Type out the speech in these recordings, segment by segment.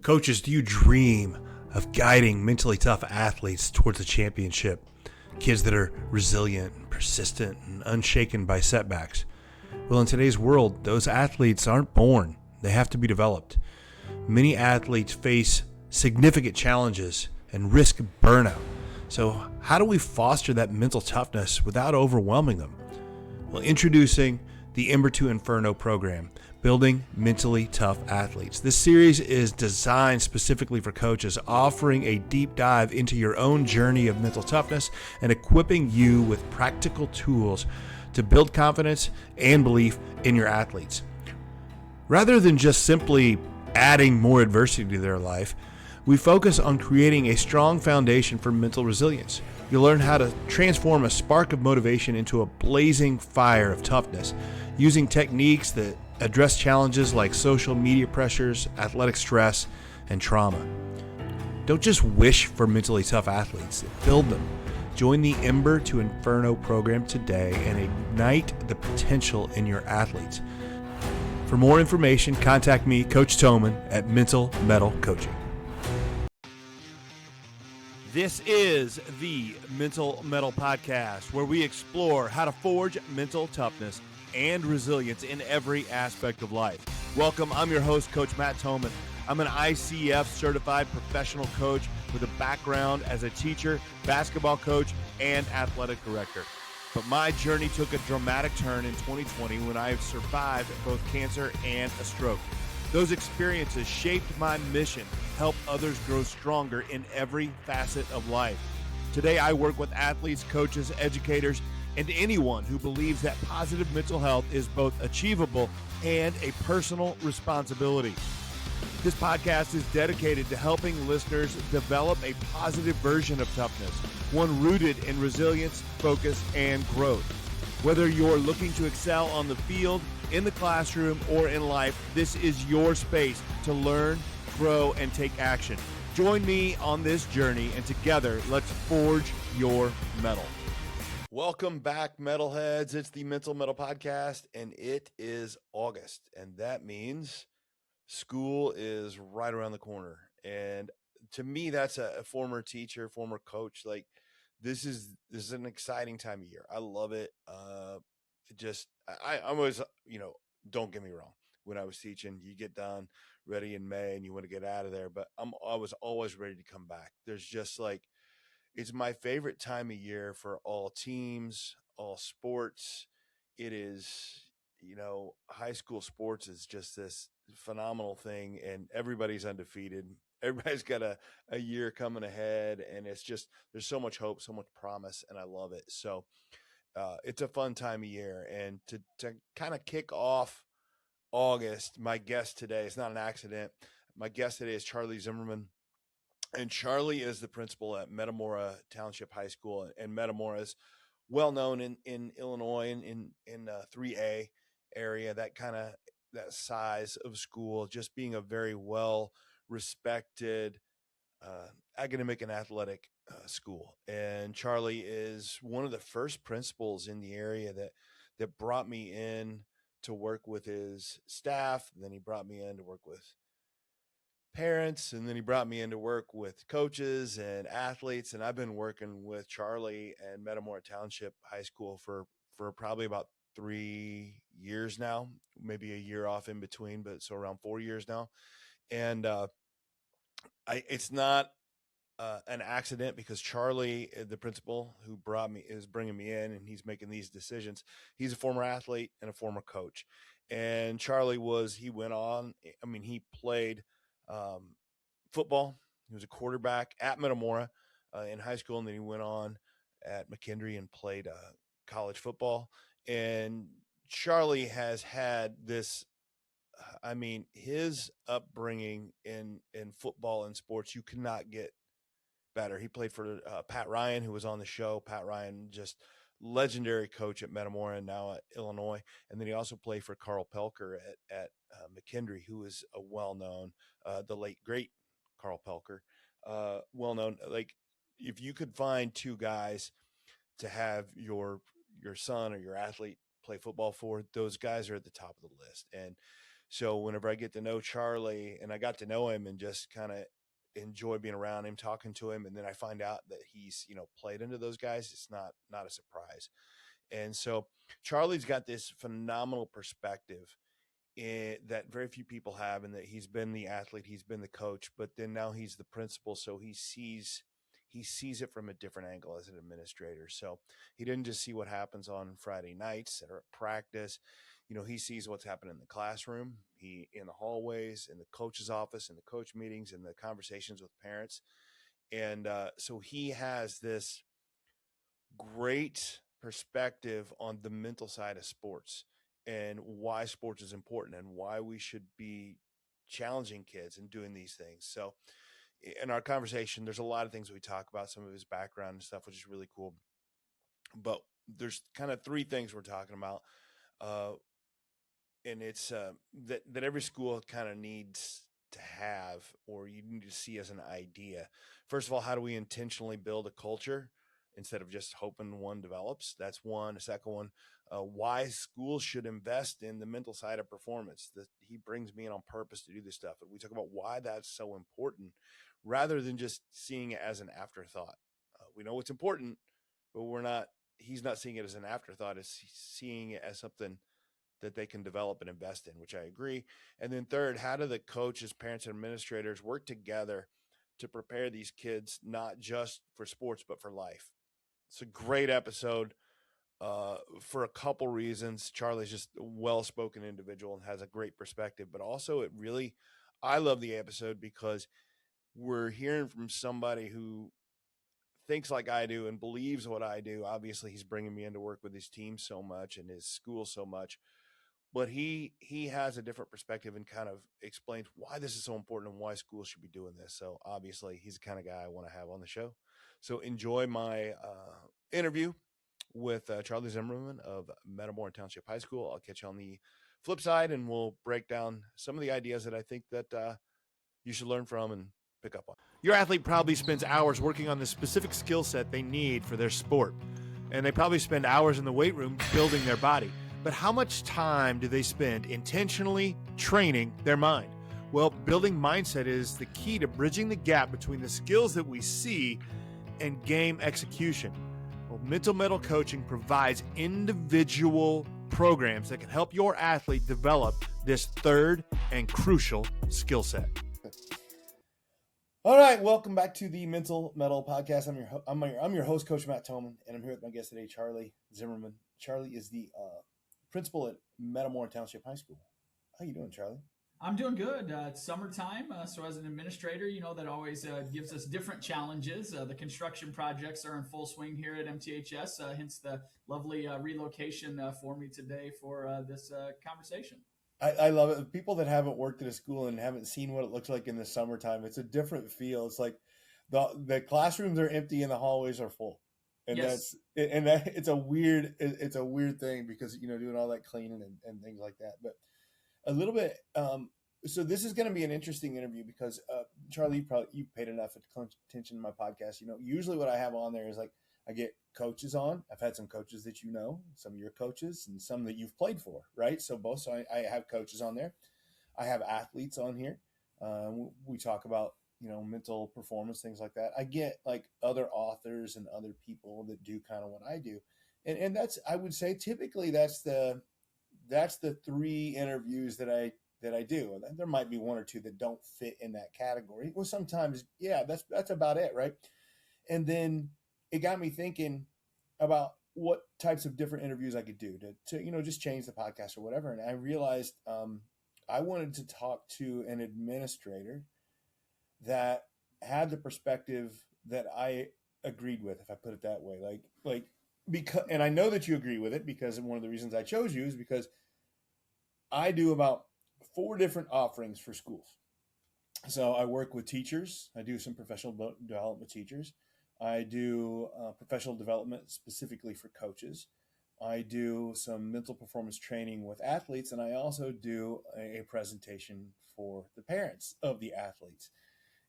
Coaches, do you dream of guiding mentally tough athletes towards a championship? Kids that are resilient, persistent, and unshaken by setbacks. Well, in today's world, those athletes aren't born. They have to be developed. Many athletes face significant challenges and risk burnout. So how do we foster that mental toughness without overwhelming them? Well, introducing the Ember to Inferno program, Building Mentally Tough Athletes. This series is designed specifically for coaches, offering a deep dive into your own journey of mental toughness and equipping you with practical tools to build confidence and belief in your athletes. Rather than just simply adding more adversity to their life, we focus on creating a strong foundation for mental resilience. You'll learn how to transform a spark of motivation into a blazing fire of toughness, using techniques that address challenges like social media pressures, athletic stress, and trauma. Don't just wish for mentally tough athletes, build them. Join the Ember to Inferno program today and ignite the potential in your athletes. For more information, contact me, Coach Toman, at Mental Metal Coaching. This is the Mental Metal Podcast, where we explore how to forge mental toughness and resilience in every aspect of life. Welcome, I'm your host, Coach Matt Toman. I'm an ICF certified professional coach with a background as a teacher, basketball coach, and athletic director. But my journey took a dramatic turn in 2020 when I survived both cancer and a stroke. Those experiences shaped my mission, help others grow stronger in every facet of life. Today, I work with athletes, coaches, educators, and anyone who believes that positive mental health is both achievable and a personal responsibility. This podcast is dedicated to helping listeners develop a positive version of toughness, one rooted in resilience, focus, and growth. Whether you're looking to excel on the field, in the classroom, or in life, this is your space to learn, grow, and take action. Join me on this journey, and together, let's forge your metal. Welcome back, metalheads. It's the Mental Metal Podcast, and it is August, and that means school is right around the corner. And to me, that's a former teacher, former coach. Like this is an exciting time of year. I love it. I'm always, don't get me wrong. When I was teaching, you get done ready in May and you want to get out of there, but I was always ready to come back. There's just like, it's my favorite time of year for all teams, all sports. It is, high school sports is just this phenomenal thing, and everybody's undefeated. Everybody's got a year coming ahead, and it's just, there's so much hope, so much promise, and I love it. So it's a fun time of year. And to kind of kick off August, my guest today, it's not an accident. My guest today is Charlie Zimmerman. And Charlie is the principal at Metamora Township High School, and Metamora is well known in Illinois and in 3A area, that size of school, just being a very well respected academic and athletic school. And Charlie is one of the first principals in the area that brought me in to work with his staff. And then he brought me in to work with parents, and then he brought me in to work with coaches and athletes. And I've been working with Charlie and Metamora Township High School for probably about 3 years now, maybe a year off in between, but so around 4 years now. And it's not an accident, because Charlie, the principal who brought me, is bringing me in, and he's making these decisions. He's a former athlete and a former coach. And Charlie he played football. He was a quarterback at Metamora in high school, and then he went on at McKendree and played college football. And Charlie has had this, his upbringing in football and sports, you cannot get better. He played for Pat Ryan, who was on the show. Pat Ryan, just legendary coach at Metamora and now at Illinois. And then he also played for Carl Pelker at McKendree, who is a well-known, the late, great Carl Pelker, well-known. Like, if you could find two guys to have your son or your athlete play football for, those guys are at the top of the list. And So whenever I get to know Charlie, and I got to know him and just kind of enjoy being around him, talking to him, and then I find out that he's, played into those guys, it's not a surprise. And so Charlie's got this phenomenal perspective that very few people have, and that he's been the athlete, he's been the coach, but then now he's the principal, so he sees it from a different angle as an administrator. So he didn't just see what happens on Friday nights or at practice. He sees what's happening in the classroom, he in the hallways, in the coach's office, in the coach meetings, in the conversations with parents. And so he has this great perspective on the mental side of sports and why sports is important and why we should be challenging kids and doing these things. So in our conversation, there's a lot of things we talk about, some of his background and stuff, which is really cool. But there's kind of three things we're talking about. Uh, and it's that every school kind of needs to have, or you need to see as an idea. First of all, how do we intentionally build a culture instead of just hoping one develops? That's one. The second one, why schools should invest in the mental side of performance. That he brings me in on purpose to do this stuff, and we talk about why that's so important, rather than just seeing it as an afterthought. We know it's important, but he's not seeing it as an afterthought. He's seeing it as something that they can develop and invest in, which I agree. And then third, how do the coaches, parents, and administrators work together to prepare these kids, not just for sports, but for life? It's a great episode for a couple reasons. Charlie's just a well-spoken individual and has a great perspective, but also I love the episode because we're hearing from somebody who thinks like I do and believes what I do. Obviously, he's bringing me in to work with his team so much and his school so much, but he has a different perspective and kind of explains why this is so important and why schools should be doing this. So obviously he's the kind of guy I want to have on the show. So enjoy my interview with Charlie Zimmerman of Metamora Township High School. I'll catch you on the flip side, and we'll break down some of the ideas that I think that you should learn from and pick up on. Your athlete probably spends hours working on the specific skill set they need for their sport, and they probably spend hours in the weight room building their body. But how much time do they spend intentionally training their mind? Well, building mindset is the key to bridging the gap between the skills that we see and game execution. Well, Mental Metal Coaching provides individual programs that can help your athlete develop this third and crucial skill set. All right, welcome back to the Mental Metal Podcast. I'm your host, Coach Matt Toman, and I'm here with my guest today, Charlie Zimmerman. Charlie is the principal at Metamora Township High School. How you doing, Charlie? I'm doing good. It's summertime, so as an administrator, that always gives us different challenges. The construction projects are in full swing here at MTHS, hence the lovely relocation for me today for this conversation. I love it. People that haven't worked at a school and haven't seen what it looks like in the summertime, it's a different feel. It's like the classrooms are empty and the hallways are full. And yes. It's a weird thing because, doing all that cleaning and things like that. But a little bit, so this is going to be an interesting interview because Charlie, you paid enough attention to my podcast. Usually what I have on there is like I get coaches on. I've had some coaches that some of your coaches, and some that you've played for, right? So I have coaches on there. I have athletes on here. We talk about mental performance, things like that. I get like other authors and other people that do kind of what I do, and that's, I would say, typically that's the three interviews that I do. And there might be one or two that don't fit in that category. Well, sometimes, yeah, that's about it, right? And then it got me thinking about what types of different interviews I could do to just change the podcast or whatever. And I realized I wanted to talk to an administrator that had the perspective that I agreed with, if I put it that way. Because, and I know that you agree with it, because one of the reasons I chose you is because I do about 4 different offerings for schools. So I work with teachers. I do some professional development with teachers. I do professional development specifically for coaches. I do some mental performance training with athletes, and I also do a presentation for the parents of the athletes.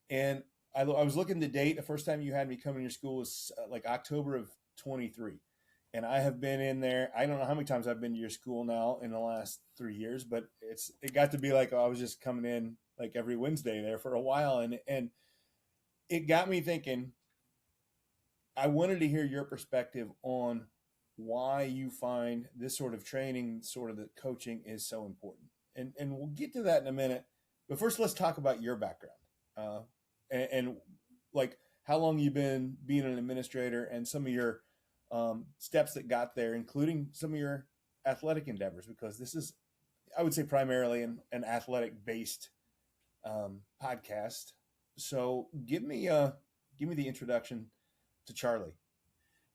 And I was looking at the date. The first time you had me come in your school was like October of 23. and I have been in there. I don't know how many times I've been to your school now in the last 3 years, but it got to be like, oh, I was just coming in like every Wednesday there for a while, and it got me thinking. I wanted to hear your perspective on why you find this sort of training, sort of the coaching, is so important, and we'll get to that in a minute. But first, let's talk about your background, and like how long you've been being an administrator, and some of your steps that got there, including some of your athletic endeavors, because this is, I would say, primarily an athletic based podcast. So give me the introduction to Charlie.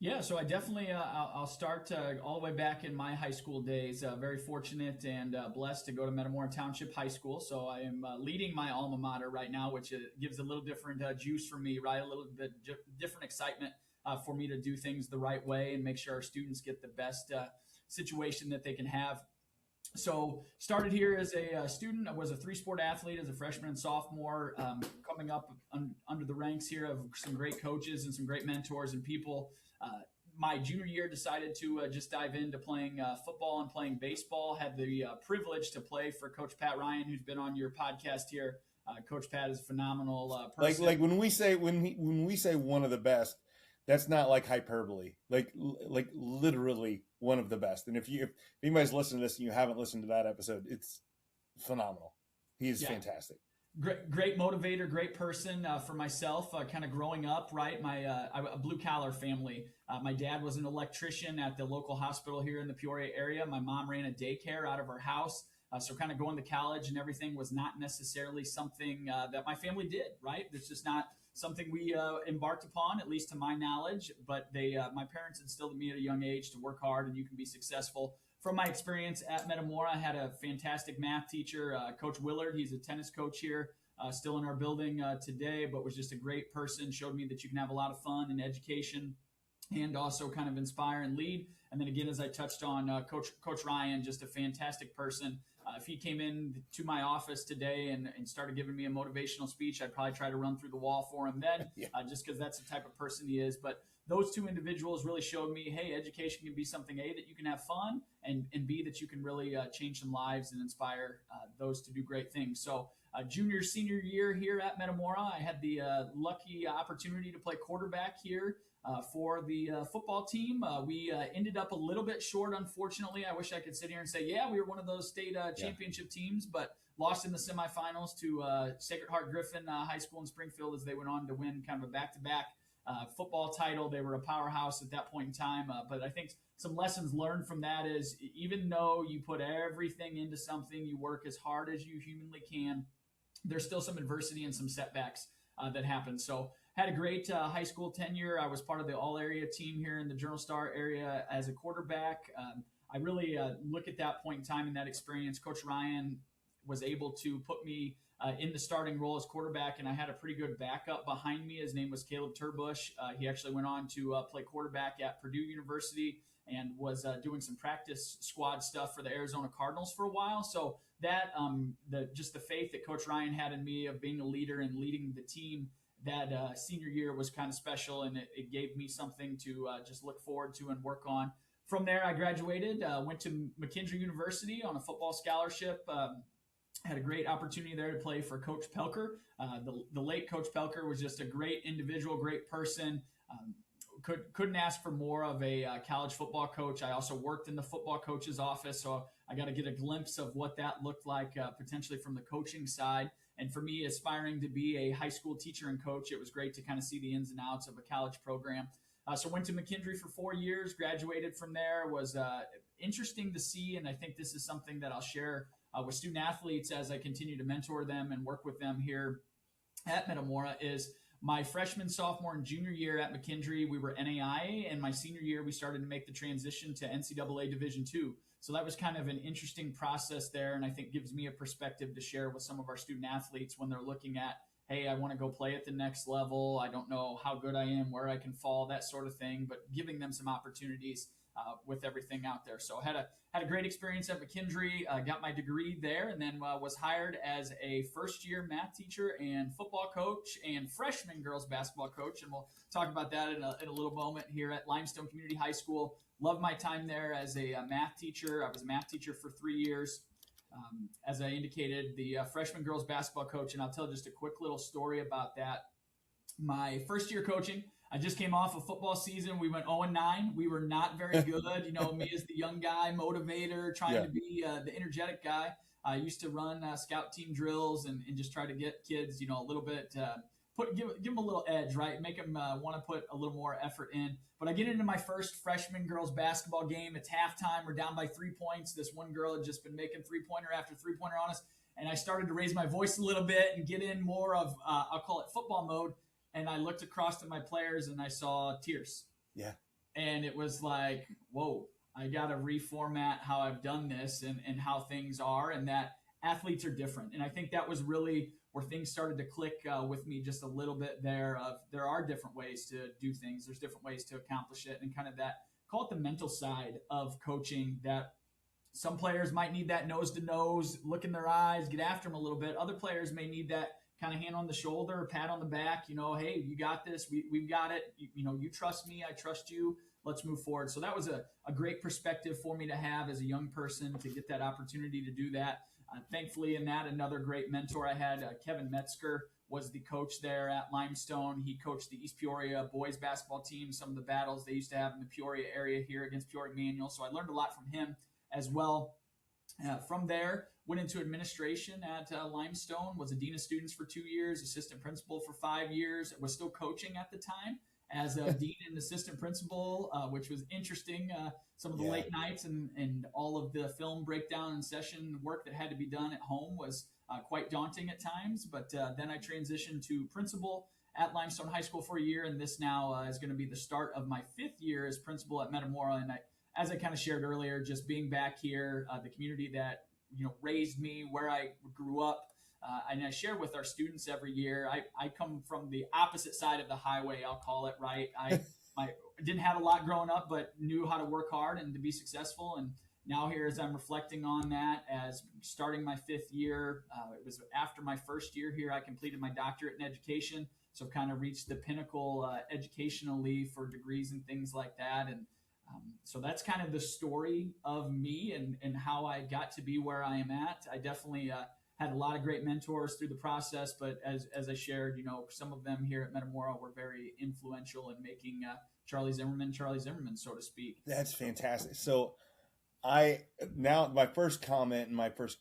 Yeah, so I definitely I'll start all the way back in my high school days. Very fortunate and blessed to go to Metamora Township High School. So I am leading my alma mater right now, which gives a little different juice for me, right? A little bit different excitement for me to do things the right way and make sure our students get the best situation that they can have. So started here as a student. I was a three-sport athlete as a freshman and sophomore, coming up under the ranks here of some great coaches and some great mentors and people. My junior year decided to just dive into playing football and playing baseball. Had the privilege to play for Coach Pat Ryan, who's been on your podcast here. Coach Pat is a phenomenal person. Like when we say one of the best, that's not like hyperbole. Like literally one of the best. And if anybody's listening to this and you haven't listened to that episode, it's phenomenal. He is fantastic. Great motivator, great person for myself. Kind of growing up, right? I'm a blue collar family. My dad was an electrician at the local hospital here in the Peoria area. My mom ran a daycare out of her house. So kind of going to college and everything was not necessarily something that my family did, right? It's just not something we embarked upon, at least to my knowledge. But my parents instilled in me at a young age to work hard and you can be successful. From my experience at Metamora, I had a fantastic math teacher, Coach Willard. He's a tennis coach here, still in our building today, but was just a great person. Showed me that you can have a lot of fun in education and also kind of inspire and lead. And then again, as I touched on, Coach Ryan, just a fantastic person. If he came in to my office today and started giving me a motivational speech, I'd probably try to run through the wall for him then, just because that's the type of person he is. But those two individuals really showed me, hey, education can be something, A, that you can have fun, and B, that you can really change some lives and inspire those to do great things. So junior, senior year here at Metamora, I had the lucky opportunity to play quarterback here for the football team. We ended up a little bit short, unfortunately. I wish I could sit here and say, yeah, we were one of those state championship teams, but lost in the semifinals to Sacred Heart Griffin High School in Springfield as they went on to win kind of a back-to-back football title. They were a powerhouse at that point in time. But I think some lessons learned from that is even though you put everything into something, you work as hard as you humanly can, there's still some adversity and some setbacks that happen. So had a great high school tenure. I was part of the all-area team here in the Journal Star area as a quarterback. I really look at that point in time in that experience. Coach Ryan was able to put me in the starting role as quarterback, and I had a pretty good backup behind me. His name was Caleb Turbush. He actually went on to play quarterback at Purdue University and was doing some practice squad stuff for the Arizona Cardinals for a while. So that just the faith that Coach Ryan had in me of being a leader and leading the team that senior year was kind of special, and it gave me something to just look forward to and work on. From there, I graduated, went to McKendree University on a football scholarship. Had a great opportunity there to play for Coach Pelker. The late Coach Pelker was just a great individual, great person. Couldn't ask for more of a college football coach. I also worked in the football coach's office, so I got to get a glimpse of what that looked like potentially from the coaching side. And for me, aspiring to be a high school teacher and coach, it was great to kind of see the ins and outs of a college program. So went to McKendree for 4 years, graduated from there. Was interesting to see, and I think this is something that I'll share with student athletes as I continue to mentor them and work with them here at Metamora, is my freshman, sophomore, and junior year at McKendree, we were NAIA, and my senior year, we started to make the transition to NCAA Division II. So that was kind of an interesting process there, and I think gives me a perspective to share with some of our student athletes when they're looking at, hey, I want to go play at the next level. I don't know how good I am, where I can fall, that sort of thing, but giving them some opportunities with everything out there. So had a great experience at McKendree, got my degree there, and then was hired as a first-year math teacher and football coach and freshman girls basketball coach. And we'll talk about that in a little moment here at Limestone Community High School. Loved my time there as a math teacher. I was a math teacher for 3 years. As I indicated, the freshman girls basketball coach, and I'll tell just a quick little story about that. My first year coaching, I just came off a football season. We went 0-9. We were not very good. Me as the young guy, motivator, trying to be the energetic guy. I used to run scout team drills and just try to get kids, a little bit, give them a little edge, right? Make them want to put a little more effort in. But I get into my first freshman girls basketball game. It's halftime. We're down by 3 points. This one girl had just been making three-pointer after three-pointer on us. And I started to raise my voice a little bit and get in more of, I'll call it football mode. And I looked across to my players and I saw tears. Yeah. And it was like, whoa, I got to reformat how I've done this and how things are, and that athletes are different. And I think that was really where things started to click with me just a little bit there of there are different ways to do things. There's different ways to accomplish it, and kind of that, call it the mental side of coaching, that some players might need that nose to nose, look in their eyes, get after them a little bit. Other players may need that kind of hand on the shoulder, pat on the back, hey, you got this. We've got it. You trust me. I trust you. Let's move forward. So that was a great perspective for me to have as a young person, to get that opportunity to do that. Thankfully, in that, another great mentor I had, Kevin Metzger, was the coach there at Limestone. He coached the East Peoria boys basketball team, some of the battles they used to have in the Peoria area here against Peoria Manual. So I learned a lot from him as well. From there, went into administration at Limestone, was a dean of students for 2 years, assistant principal for 5 years, was still coaching at the time as a dean and assistant principal, which was interesting. Some of the late nights and all of the film breakdown and session work that had to be done at home was quite daunting at times. But then I transitioned to principal at Limestone High School for a year, and this now is going to be the start of my 5th year as principal at Metamora. And as I kind of shared earlier, just being back here, the community that raised me, where I grew up, and I share with our students every year. I come from the opposite side of the highway, I'll call it, right? I didn't have a lot growing up, but knew how to work hard and to be successful. And now here, as I'm reflecting on that, as starting my 5th year, it was after my first year here, I completed my doctorate in education. So kind of reached the pinnacle educationally for degrees and things like that. And so that's kind of the story of me and how I got to be where I am at. I definitely had a lot of great mentors through the process, but as I shared, some of them here at Metamora were very influential in making Charlie Zimmerman, so to speak. That's fantastic. So my first comment and my first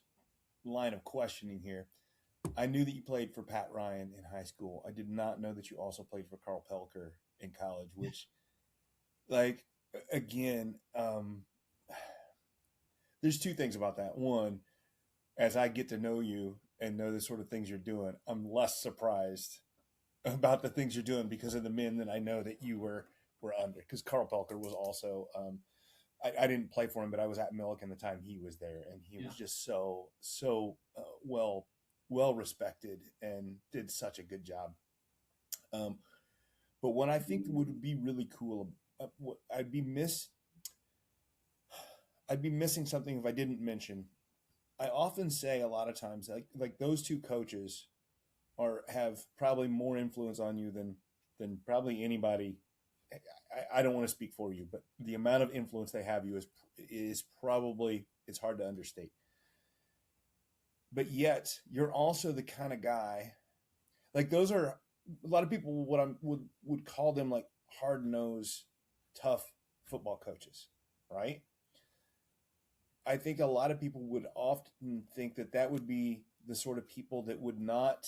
line of questioning here, I knew that you played for Pat Ryan in high school. I did not know that you also played for Carl Pelker in college, which again, there's two things about that. One, as I get to know you and know the sort of things you're doing, I'm less surprised about the things you're doing because of the men that I know that you were under. Because Carl Pelker was also, I didn't play for him, but I was at Millikan the time he was there, and he was just so well respected and did such a good job. But what I think would be really cool, I'd be missing something if I didn't mention. I often say a lot of times, like those two coaches have probably more influence on you than probably anybody. I don't want to speak for you, but the amount of influence they have you is probably, it's hard to understate. But yet you're also the kind of guy, like those are a lot of people would call them like hard-nosed, tough football coaches, right? I think a lot of people would often think that would be the sort of people that would not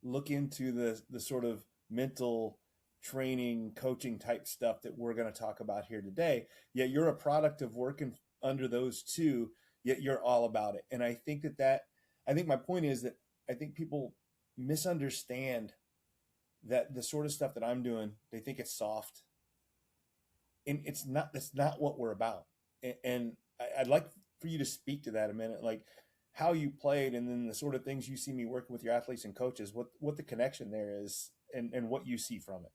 look into the sort of mental training, coaching type stuff that we're going to talk about here today. Yet you're a product of working under those two, yet you're all about it. And I think I think my point is that I think people misunderstand that the sort of stuff that I'm doing, they think it's soft. And that's not what we're about. And I'd like for you to speak to that a minute, like how you played and then the sort of things you see me working with your athletes and coaches, what the connection there is and what you see from it.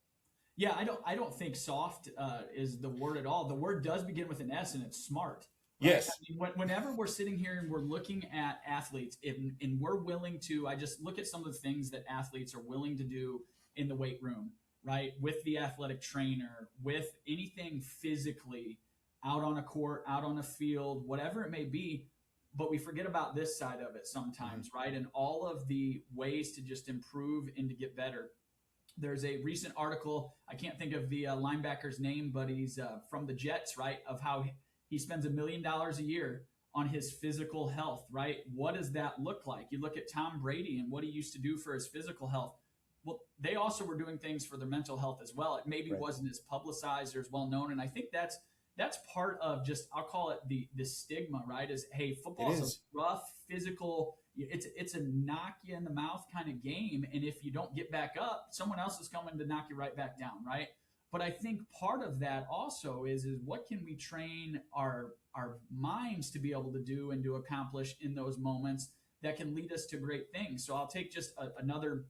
Yeah, I don't think soft is the word at all. The word does begin with an S, and it's smart, right? I Yes. mean, whenever we're sitting here and we're looking at athletes, and we're willing to, I just look at some of the things that athletes are willing to do in the weight room, right? With the athletic trainer, with anything physically out on a court, out on a field, whatever it may be. But we forget about this side of it Hmm. sometimes, right? And all of the ways to just improve and to get better. There's a recent article. I can't think of the linebacker's name, but he's from the Jets, right? Of how he spends $1 million a year on his physical health, right? What does that look like? You look at Tom Brady and what he used to do for his physical health. Well, they also were doing things for their mental health as well. It maybe Right. wasn't as publicized or as well known, and I think that's part of just, I'll call it the stigma, right? Is, hey, It football's a is. rough physical, it's a knock you in the mouth kind of game, and if you don't get back up, someone else is coming to knock you right back down, right? But I think part of that also is what can we train our minds to be able to do and to accomplish in those moments that can lead us to great things. So I'll take just another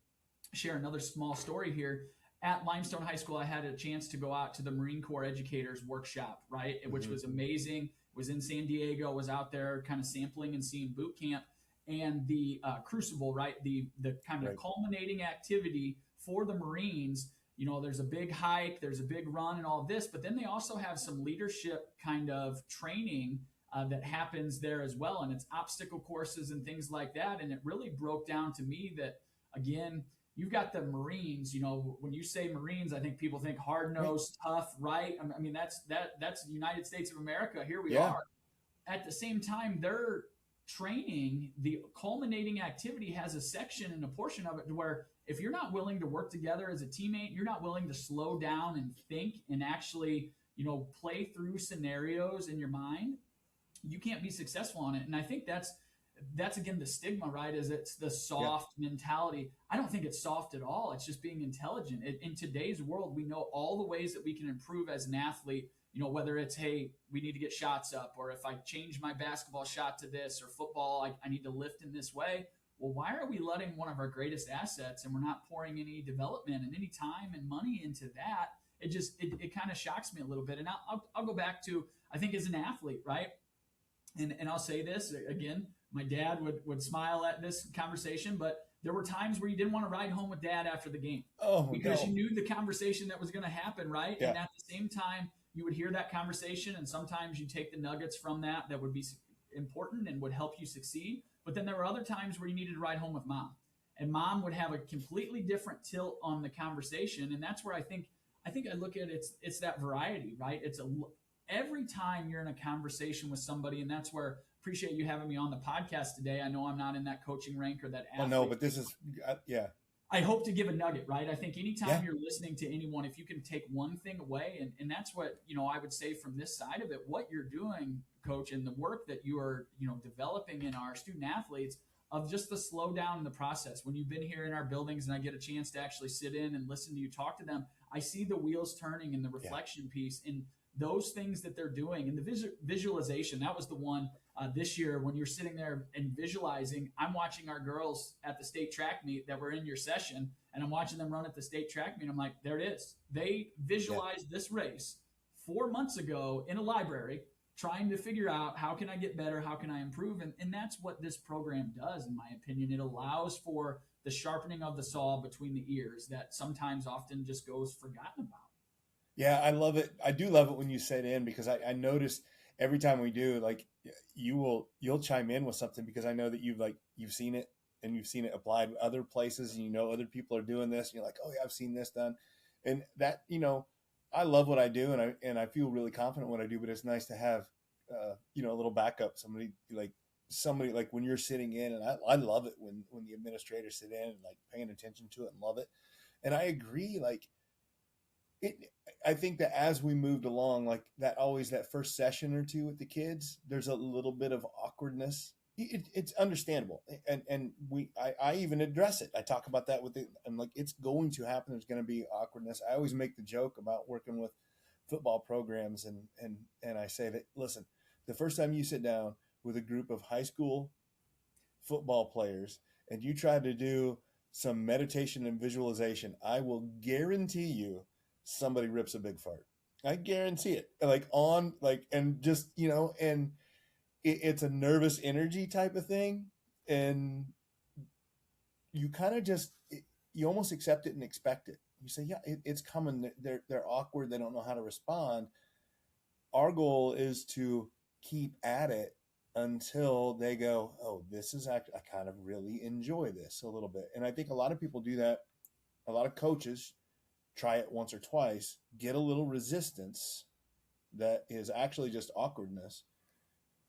share another small story here. At Limestone High School, I had a chance to go out to the Marine Corps Educators Workshop, right? Which Hmm. was amazing. It was in San Diego. Was out there kind of sampling and seeing boot camp and the Crucible, right? The kind of Right. culminating activity for the Marines. You know, there's a big hike, there's a big run, and all of this, but then they also have some leadership kind of training that happens there as well, and it's obstacle courses and things like that. And it really broke down to me that, again, you've got the Marines. You know, when you say Marines, I think people think hard Right. nosed, tough, right? I mean, that's the United States of America. Here we Yeah. are. At the same time, they're training. The culminating activity has a section and a portion of it where if you're not willing to work together as a teammate, you're not willing to slow down and think and actually, play through scenarios in your mind, you can't be successful on it. And I think that's again the stigma, right? Is it's the Yeah. soft mentality. I don't think it's soft at all. It's just being intelligent. In today's world, we know all the ways that we can improve as an athlete. Whether it's, hey, we need to get shots up, or if I change my basketball shot to this, or football, I need to lift in this way. Well, why are we letting one of our greatest assets and we're not pouring any development and any time and money into that? It kind of shocks me a little bit. And I'll go back to, I think, as an athlete, right? And I'll say this again, my dad would smile at this conversation, but there were times where you didn't want to ride home with dad after the game Oh because you no. knew the conversation that was going to happen, right? Yeah. And at the same time, you would hear that conversation, and sometimes you take the nuggets from that would be important and would help you succeed. But then there were other times where you needed to ride home with mom, and mom would have a completely different tilt on the conversation, and that's where I think I look at it's that variety, right? It's every time you're in a conversation with somebody, and that's where, appreciate you having me on the podcast today. I know I'm not in that coaching rank or that Oh no, athlete. but this is yeah. I hope to give a nugget, right? I think Yeah. anytime you're listening to anyone, if you can take one thing away, and that's what, I would say from this side of it, what you're doing, coach, and the work that you are, developing in our student athletes, of just the slow down in the process. When you've been here in our buildings and I get a chance to actually sit in and listen to you talk to them, I see the wheels turning and the Yeah. reflection piece and those things that they're doing, and the visualization. That was the one this year when you're sitting there and visualizing. I'm watching our girls at the state track meet that were in your session, and I'm watching them run at the state track meet. I'm like, there it is. They Yeah. visualized this race 4 months ago in a library, trying to figure out how can I get better, how can I improve, and that's what this program does, in my opinion. It allows for the sharpening of the saw between the ears that sometimes often just goes forgotten about. Yeah, I love it. I do love it when you say it in because I notice every time we do, like you'll chime in with something because I know that you've seen it and you've seen it applied other places and other people are doing this and you're like, oh yeah, I've seen this done. And that, I love what I do and I feel really confident in what I do, but it's nice to have a little backup, somebody like when you're sitting in and I love it when the administrators sit in and like paying attention to it and love it. And I agree, like it, I think that as we moved along, like that first session or two with the kids, there's a little bit of awkwardness. It's understandable, and I even address it. I talk about that with it, and like it's going to happen. There's going to be awkwardness. I always make the joke about working with football programs, and I say that listen, the first time you sit down with a group of high school football players and you try to do some meditation and visualization, I will guarantee you somebody rips a big fart. I guarantee it. And just, and it's a nervous energy type of thing. And you kind of you almost accept it and expect it. You say, yeah, it's coming. They're awkward. They don't know how to respond. Our goal is to keep at it until they go, oh, this is I kind of really enjoy this a little bit. And I think a lot of people do that. A lot of coaches try it once or twice, get a little resistance that is actually just awkwardness,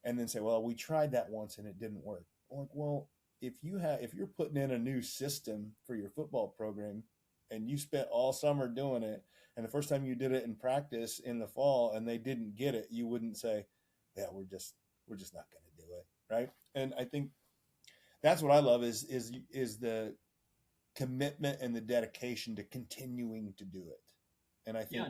and then say, well, we tried that once and it didn't work. Like, well, if you're putting in a new system for your football program and you spent all summer doing it, and the first time you did it in practice in the fall and they didn't get it, you wouldn't say, yeah, we're just not going to do it, right? And I think that's what I love is the commitment and the dedication to continuing to do it. And I think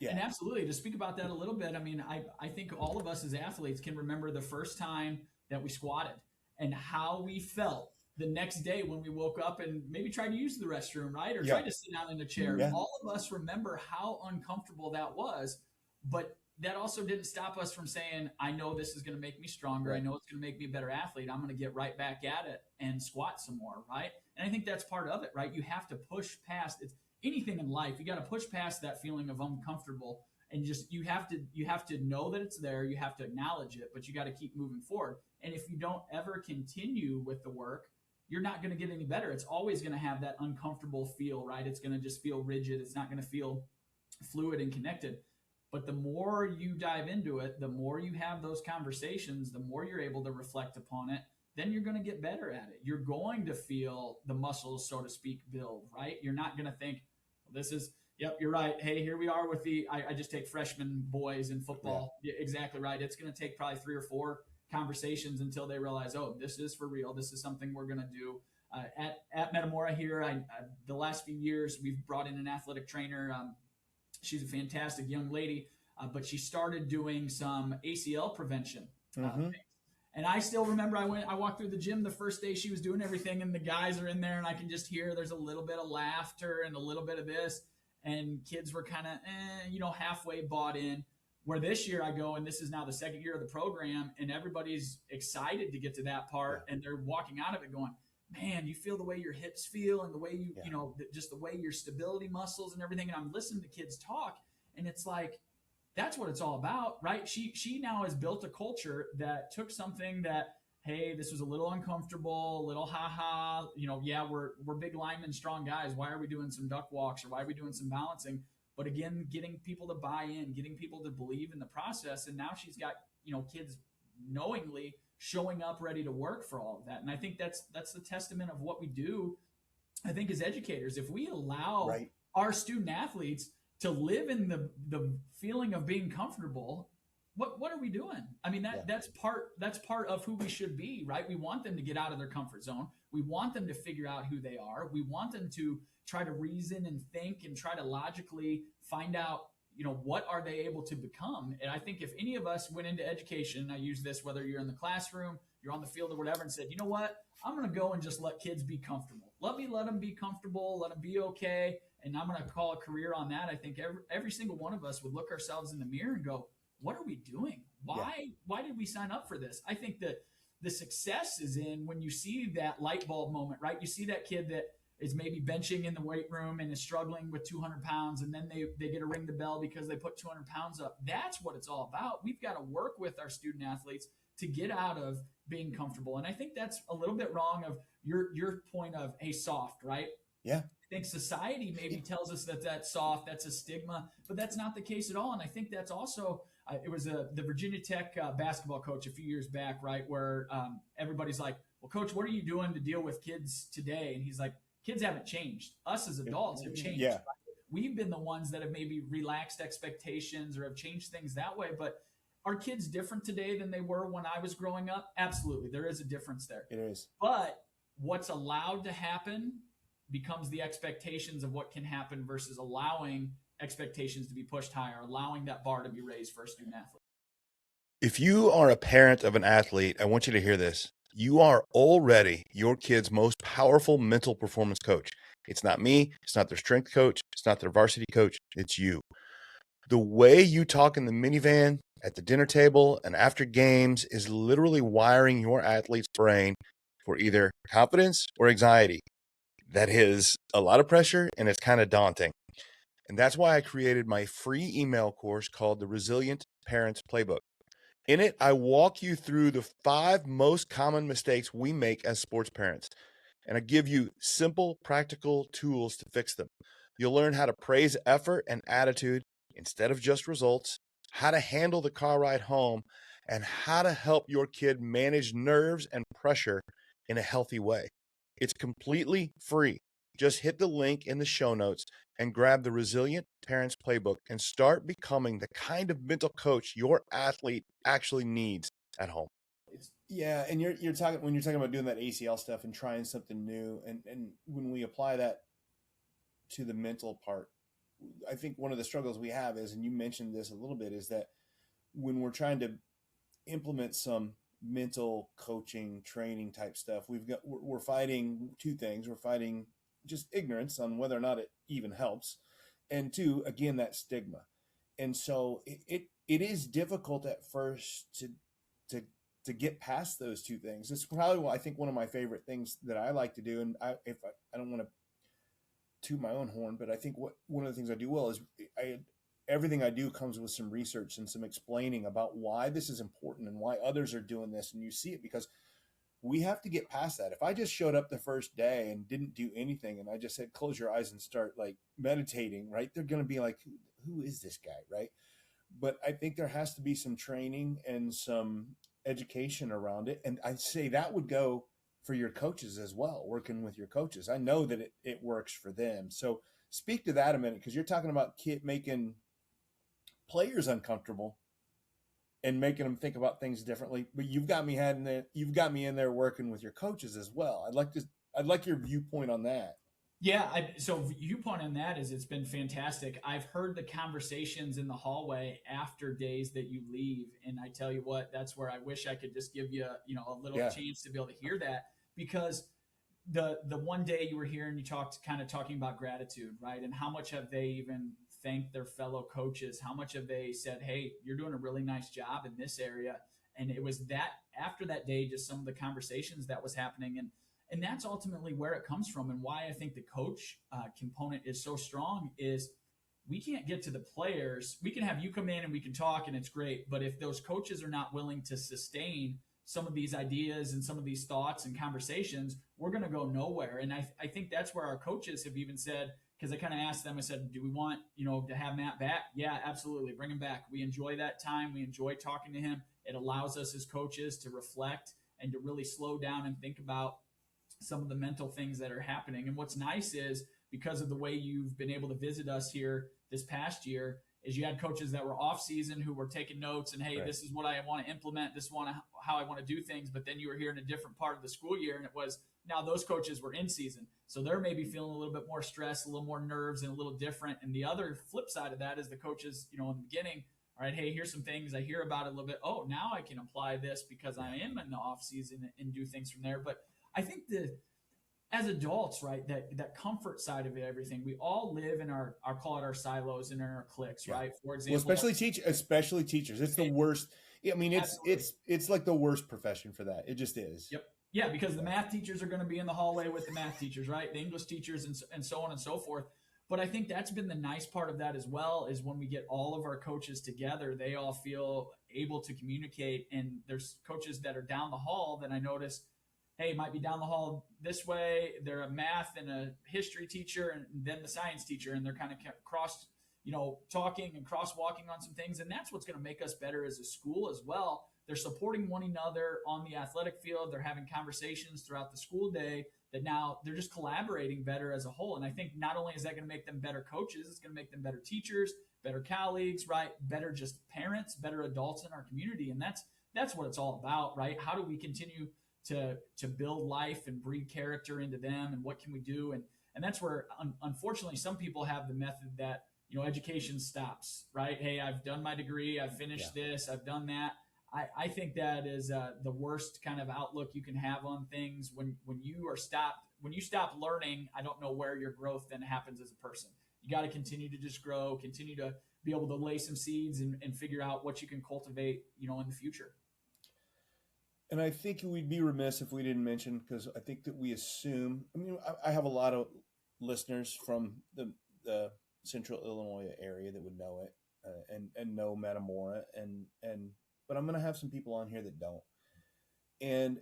And absolutely, to speak about that a little bit, I mean, I think all of us as athletes can remember the first time that we squatted and how we felt the next day when we woke up and maybe tried to use the restroom, right? Or tried to sit down in a chair. Yeah. All of us remember how uncomfortable that was, but that also didn't stop us from saying, I know this is going to make me stronger. Right. I know it's going to make me a better athlete. I'm going to get right back at it and squat some more, right? And I think that's part of it, right? You have to push past it. Anything in life, you got to push past that feeling of uncomfortable, and just you have to know that it's there. You have to acknowledge it, but you got to keep moving forward. And if you don't ever continue with the work, you're not going to get any better. It's always going to have that uncomfortable feel, right? It's going to just feel rigid. It's not going to feel fluid and connected. But the more you dive into it, the more you have those conversations, the more you're able to reflect upon it, then you're going to get better at it. You're going to feel the muscles, so to speak, build, right? You're not going to think, this is, yep, you're right. Hey, here we are with I just take freshman boys in football. Yeah. Exactly right. It's going to take probably 3 or 4 conversations until they realize, oh, this is for real. This is something we're going to do. At Metamora here, the last few years, we've brought in an athletic trainer. She's a fantastic young lady, but she started doing some ACL prevention things. And I still remember I walked through the gym the first day she was doing everything, and the guys are in there, and I can just hear there's a little bit of laughter and a little bit of this, and kids were kind of, halfway bought in. Where this year I go, and this is now the second year of the program, and everybody's excited to get to that part, and they're walking out of it going, man, you feel the way your hips feel and the way just the way your stability muscles and everything. And I'm listening to kids talk, and it's like, that's what it's all about, right? She now has built a culture that took something that, hey, this was a little uncomfortable, a little ha-ha, we're big linemen, strong guys. Why are we doing some duck walks, or why are we doing some balancing? But again, getting people to buy in, getting people to believe in the process. And now she's got, kids knowingly showing up ready to work for all of that. And I think that's the testament of what we do, I think, as educators. If we allow our student athletes to live in the feeling of being comfortable, what are we doing? I mean, that's part of who we should be, right? We want them to get out of their comfort zone. We want them to figure out who they are. We want them to try to reason and think and try to logically find out, what are they able to become? And I think if any of us went into education, I use this, whether you're in the classroom, you're on the field or whatever, and said, you know what, I'm going to go and just let kids be comfortable. Let them be comfortable. Let them be okay. And I'm going to call a career on that. I think every single one of us would look ourselves in the mirror and go, what are we doing? Why did we sign up for this? I think that the success is in when you see that light bulb moment, right? You see that kid that is maybe benching in the weight room and is struggling with 200 pounds, and then they get to ring the bell because they put 200 pounds up. That's what it's all about. We've got to work with our student athletes to get out of being comfortable. And I think that's a little bit wrong of your point of, hey, soft, right? Yeah. I think society maybe tells us that that's soft, that's a stigma, but that's not the case at all. And I think that's also, it was the Virginia Tech basketball coach a few years back, right, where everybody's like, well, coach, what are you doing to deal with kids today? And he's like, kids haven't changed. Us as adults have changed. Yeah. Right? We've been the ones that have maybe relaxed expectations or have changed things that way. But are kids different today than they were when I was growing up? Absolutely. There is a difference there. It is. But what's allowed to happen becomes the expectations of what can happen versus allowing expectations to be pushed higher, allowing that bar to be raised for a student athlete. If you are a parent of an athlete, I want you to hear this. you are already your kid's most powerful mental performance coach. It's not me. It's not their strength coach. It's not their varsity coach. It's you. The way you talk in the minivan, at the dinner table, and after games is literally wiring your athlete's brain for either confidence or anxiety. That is a lot of pressure and it's kind of daunting. And that's why I created my free email course called the Resilient Parents Playbook. In it, I walk you through the 5 most common mistakes we make as sports parents, and I give you simple, practical tools to fix them. You'll learn how to praise effort and attitude instead of just results, how to handle the car ride home, and how to help your kid manage nerves and pressure in a healthy way. It's completely free. Just hit the link in the show notes and grab the Resilient Parents Playbook and start becoming the kind of mental coach your athlete actually needs at home. Yeah, and you're talking when you're talking about doing that ACL stuff and trying something new, and when we apply that to the mental part, I think one of the struggles we have is, and you mentioned this a little bit, is that when we're trying to implement some mental coaching training type stuff, we're fighting two things. We're fighting just ignorance on whether or not it even helps, and two, again, that stigma. And so it is difficult at first to to get past those two things. It's probably, I think, one of my favorite things that I like to do. And I don't want to toot my own horn, but I think one of the things I do well is everything I do comes with some research and some explaining about why this is important and why others are doing this. And you see it because we have to get past that. If I just showed up the first day and didn't do anything and I just said, close your eyes and start like meditating, right? They're going to be like, who is this guy? Right. But I think there has to be some training and some education around it. And I'd say that would go for your coaches as well, working with your coaches. I know that it works for them. So speak to that a minute, because you're talking about making players uncomfortable and making them think about things differently. But you've got me in there working with your coaches as well. I'd like your viewpoint on that. Yeah, so viewpoint on that is it's been fantastic. I've heard the conversations in the hallway after days that you leave, and I tell you what, that's where I wish I could just give you, a little chance to be able to hear that, because the one day you were here and you talking about gratitude, right? And how much have they even thanked their fellow coaches? How much have they said, "Hey, you're doing a really nice job in this area?" And it was that after that day, just some of the conversations that was happening, and that's ultimately where it comes from, and why I think the coach component is so strong is we can't get to the players. We can have you come in and we can talk and it's great, but if those coaches are not willing to sustain some of these ideas and some of these thoughts and conversations, we're going to go nowhere. And I think that's where our coaches have even said, because I kind of asked them, I said, do we want, to have Matt back? Yeah, absolutely. Bring him back. We enjoy that time. We enjoy talking to him. It allows us as coaches to reflect and to really slow down and think about some of the mental things that are happening. And what's nice is, because of the way you've been able to visit us here this past year, is you had coaches that were off season who were taking notes and, hey, right, this is what I want to implement. This is how I want to do things. But then you were here in a different part of the school year, and it was now those coaches were in season. So they're maybe feeling a little bit more stress, a little more nerves, and a little different. And the other flip side of that is the coaches, in the beginning, all right, hey, here's some things I hear about it a little bit. Oh, now I can apply this because I am in the off season and do things from there. But I think as adults, right, that comfort side of everything, we all live in our call it our silos and in our cliques, yeah, right? For example, well, especially teachers. It's the worst. I mean, it's like the worst profession for that. It just is. Yep. Yeah, because the math teachers are going to be in the hallway with the math teachers, right? The English teachers and so on and so forth. But I think that's been the nice part of that as well, is when we get all of our coaches together, they all feel able to communicate. And there's coaches that are down the hall that I notice, hey, might be down the hall this way. They're a math and a history teacher and then the science teacher, and they're kind of cross, talking and crosswalking on some things. And that's what's going to make us better as a school as well. They're supporting one another on the athletic field. They're having conversations throughout the school day that now they're just collaborating better as a whole. And I think not only is that going to make them better coaches, it's going to make them better teachers, better colleagues, right? Better just parents, better adults in our community. And that's what it's all about, right? How do we continue to build life and breed character into them, and what can we do? And that's where, unfortunately, some people have the method that, education stops, right? Hey, I've done my degree. I've finished this. I've done that. I think that is the worst kind of outlook you can have on things. When you stop learning, I don't know where your growth then happens as a person. You got to continue to just grow, continue to be able to lay some seeds and figure out what you can cultivate, in the future. And I think we'd be remiss if we didn't mention, because I think that we assume, I mean, I have a lot of listeners from the central Illinois area that would know it, and know Metamora, but I'm going to have some people on here that don't. And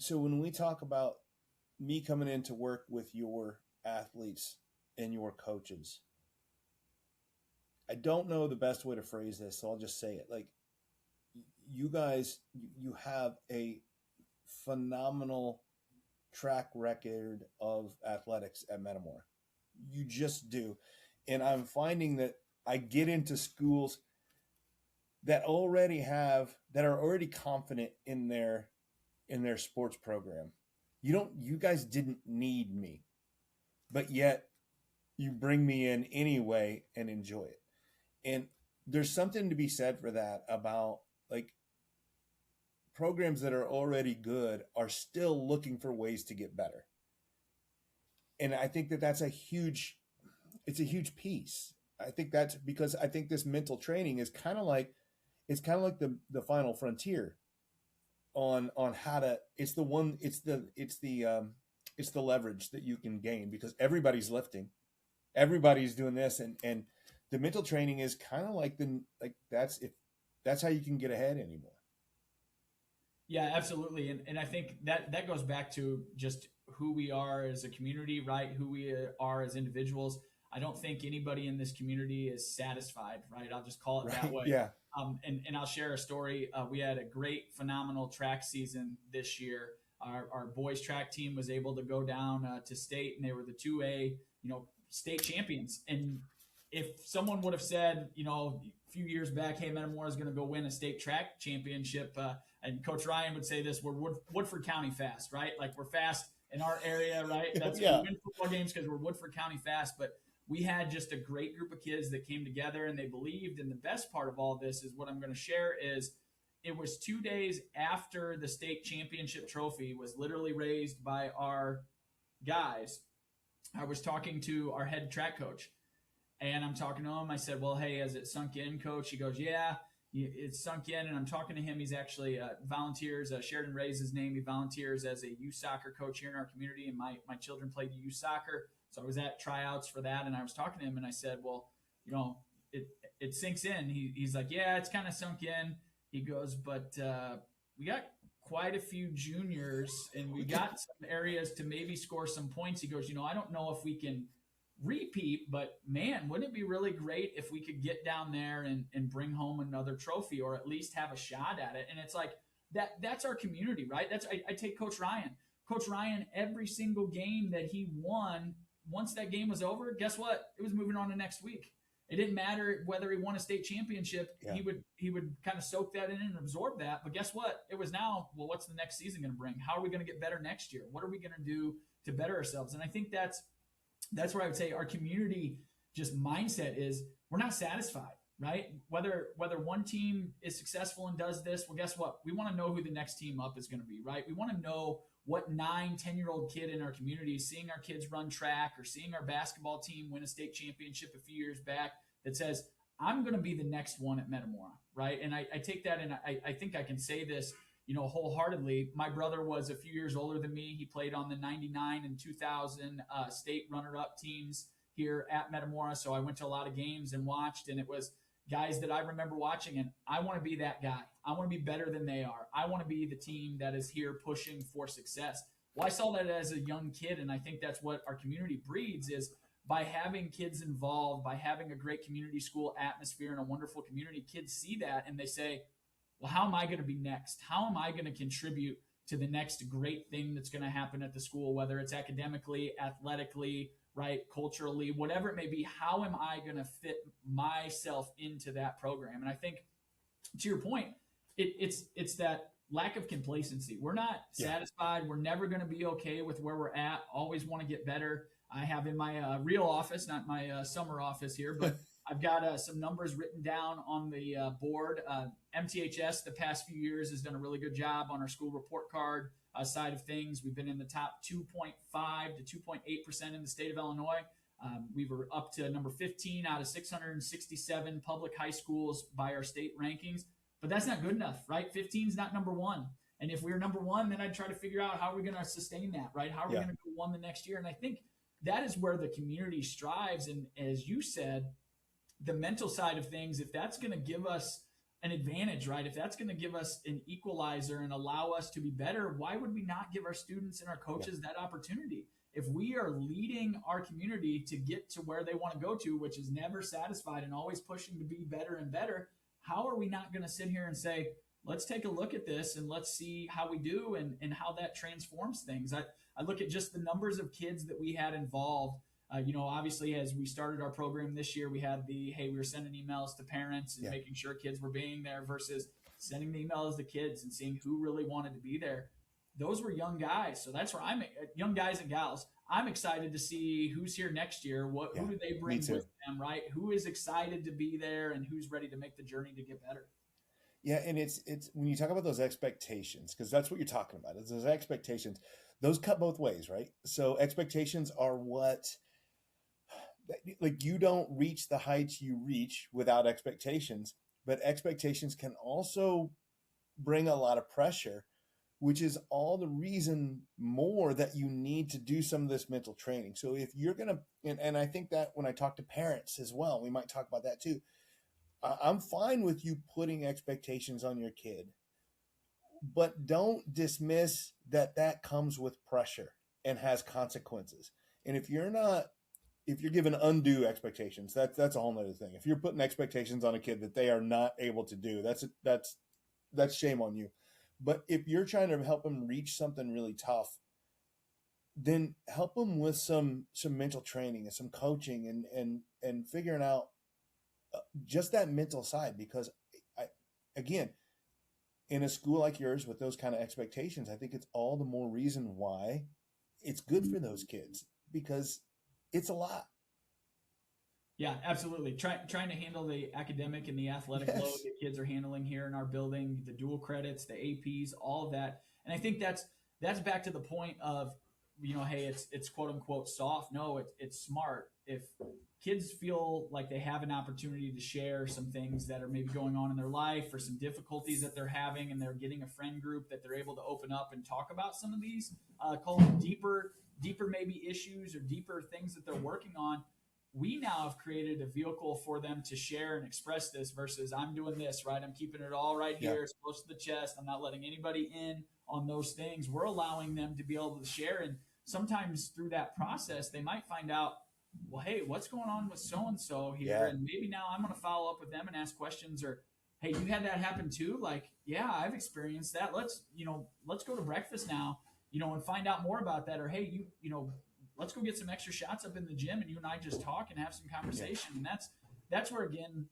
so when we talk about me coming in to work with your athletes and your coaches, I don't know the best way to phrase this, so I'll just say it. Like, you guys, you have a phenomenal track record of athletics at Metamora. You just do. And I'm finding that I get into schools that are already confident in their sports program. You guys didn't need me, but yet you bring me in anyway and enjoy it. And there's something to be said for that, about like programs that are already good are still looking for ways to get better. And I think that's a huge piece. I think that's because I think this mental training is kind of like the final frontier on how to, it's the leverage that you can gain, because everybody's lifting, everybody's doing this, and the mental training is kind of like that's how you can get ahead anymore. Yeah, absolutely. And I think that goes back to just who we are as a community, right? Who we are as individuals. I don't think anybody in this community is satisfied, right? I'll just call it that way. Yeah. And I'll share a story. We had a great, phenomenal track season this year. Our boys track team was able to go down to state, and they were the 2A, state champions. And if someone would have said, a few years back, hey, Metamora is going to go win a state track championship, and Coach Ryan would say this, we're Woodford County fast, right? Like, we're fast in our area, right? That's yeah. We win football games because we're Woodford County fast. But we had just a great group of kids that came together and they believed. And the best part of all this is what I'm going to share is it was 2 days after the state championship trophy was literally raised by our guys. I was talking to our head track coach, and I'm talking to him. I said, well, hey, has it sunk in, coach? He goes, yeah, it's sunk in. And I'm talking to him. He's actually volunteers. Sheridan Ray's his name. He volunteers as a youth soccer coach here in our community. And my children played youth soccer. So I was at tryouts for that. And I was talking to him, and I said, well, it sinks in. He's like, yeah, it's kind of sunk in. He goes, but we got quite a few juniors, and we got some areas to maybe score some points. He goes, I don't know if we can repeat, but man, wouldn't it be really great if we could get down there and bring home another trophy, or at least have a shot at it? And it's like that's our community, right? I take Coach Ryan, every single game that he won, once that game was over, guess what? It was moving on to next week. It didn't matter whether he won a state championship. Yeah. He would kind of soak that in and absorb that. But guess what? It was now, well, what's the next season going to bring? How are we going to get better next year? What are we going to do to better ourselves? And I think that's where I would say our community just mindset is we're not satisfied, right? Whether one team is successful and does this, well, guess what? We want to know who the next team up is going to be, right? We want to know what 9-10-year-old kid in our community is seeing our kids run track or seeing our basketball team win a state championship a few years back that says, I'm going to be the next one at Metamora, right? And I take that, and I think I can say this, wholeheartedly. My brother was a few years older than me. He played on the 99 and 2000 state runner-up teams here at Metamora. So I went to a lot of games and watched, and it was guys that I remember watching, and I want to be that guy. I want to be better than they are. I want to be the team that is here pushing for success. Well, I saw that as a young kid, and I think that's what our community breeds is by having kids involved, by having a great community school atmosphere and a wonderful community. Kids see that, and they say, well, how am I going to be next? How am I going to contribute to the next great thing that's going to happen at the school, whether it's academically, athletically, right, culturally, whatever it may be? How am I going to fit myself into that program? And I think, to your point, it's that lack of complacency. We're not satisfied. We're never going to be okay with where we're at. Always want to get better. I have in my real office, not my summer office here, but I've got some numbers written down on the board. MTHS the past few years has done a really good job on our school report card side of things. We've been in the top 2.5 to 2.8% in the state of Illinois. We were up to number 15 out of 667 public high schools by our state rankings. But that's not good enough, right? 15 is not number one. And if we were number one, then I'd try to figure out how we're going to sustain that, right? How are we going to go one the next year? And I think that is where the community strives. And as you said, the mental side of things, if that's going to give us an advantage, right? If that's going to give us an equalizer and allow us to be better, why would we not give our students and our coaches that opportunity? If we are leading our community to get to where they want to go to, which is never satisfied and always pushing to be better and better, how are we not going to sit here and say, let's take a look at this and let's see how we do and how that transforms things? I look at just the numbers of kids that we had involved. Obviously, as we started our program this year, we had we were sending emails to parents and making sure kids were being there versus sending the emails to kids and seeing who really wanted to be there. Those were young guys. So that's where young guys and gals. I'm excited to see who's here next year. Who do they bring with them, right? Who is excited to be there and who's ready to make the journey to get better? Yeah, and it's when you talk about those expectations, because that's what you're talking about. Is those expectations. Those cut both ways, right? So expectations are what, like, you don't reach the heights you reach without expectations, but expectations can also bring a lot of pressure, which is all the reason more that you need to do some of this mental training. So if you're going to, and I think that when I talk to parents as well, we might talk about that too. I'm fine with you putting expectations on your kid, but don't dismiss that comes with pressure and has consequences. And if you're given undue expectations, that's a whole nother thing. If you're putting expectations on a kid that they are not able to do, that's shame on you. But if you're trying to help them reach something really tough, then help them with some mental training and some coaching and figuring out just that mental side. Because again, in a school like yours with those kind of expectations, I think it's all the more reason why it's good for those kids, because it's a lot. Yeah, absolutely. Trying to handle the academic and the athletic load that kids are handling here in our building, the dual credits, the APs, all of that. And I think that's back to the point of, hey, it's quote unquote soft. No, it's smart. If kids feel like they have an opportunity to share some things that are maybe going on in their life or some difficulties that they're having, and they're getting a friend group that they're able to open up and talk about some of these, call them deeper maybe issues or deeper things that they're working on, we now have created a vehicle for them to share and express this versus I'm doing this, right? I'm keeping it all right here. It's close to the chest. I'm not letting anybody in on those things. We're allowing them to be able to share. And sometimes through that process, they might find out, well, hey, what's going on with so-and-so here? Yeah. And maybe now I'm going to follow up with them and ask questions, or, hey, you had that happen too? Like, yeah, I've experienced that. Let's go to breakfast now, and find out more about that. Or, hey, let's go get some extra shots up in the gym and you and I just talk and have some conversation. And that's where, again,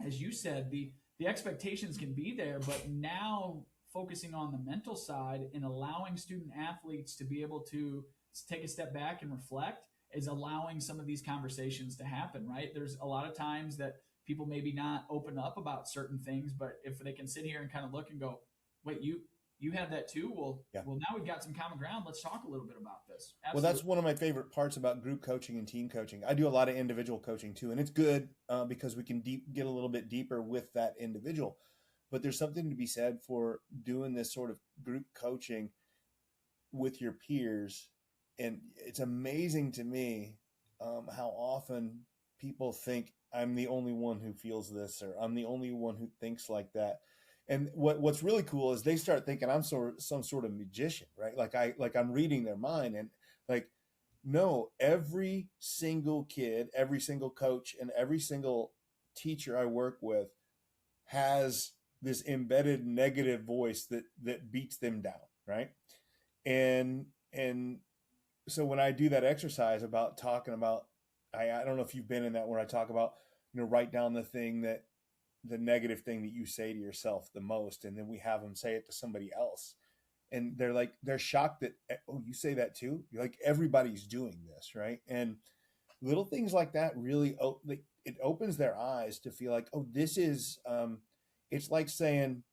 as you said, the expectations can be there, but now focusing on the mental side and allowing student athletes to be able to take a step back and reflect is allowing some of these conversations to happen, right? There's a lot of times that people maybe not open up about certain things, but if they can sit here and kind of look and go, wait, you had that too? Well, now we've got some common ground. Let's talk a little bit about this. Absolutely. Well, that's one of my favorite parts about group coaching and team coaching. I do a lot of individual coaching too, and it's good because we can get a little bit deeper with that individual. But there's something to be said for doing this sort of group coaching with your peers. And it's amazing to me how often people think I'm the only one who feels this, or I'm the only one who thinks like that. And what's really cool is they start thinking I'm some sort of magician, right? Like I'm reading their mind. And like, no, every single kid, every single coach, and every single teacher I work with has this embedded negative voice that beats them down, right? And so when I do that exercise about talking about, I don't know if you've been in that, where I talk about, write down the negative thing that you say to yourself the most, and then we have them say it to somebody else, and they're shocked that, oh, you say that too? You're like, everybody's doing this, right? And little things like that really, it opens their eyes to feel like, oh, this is, it's like saying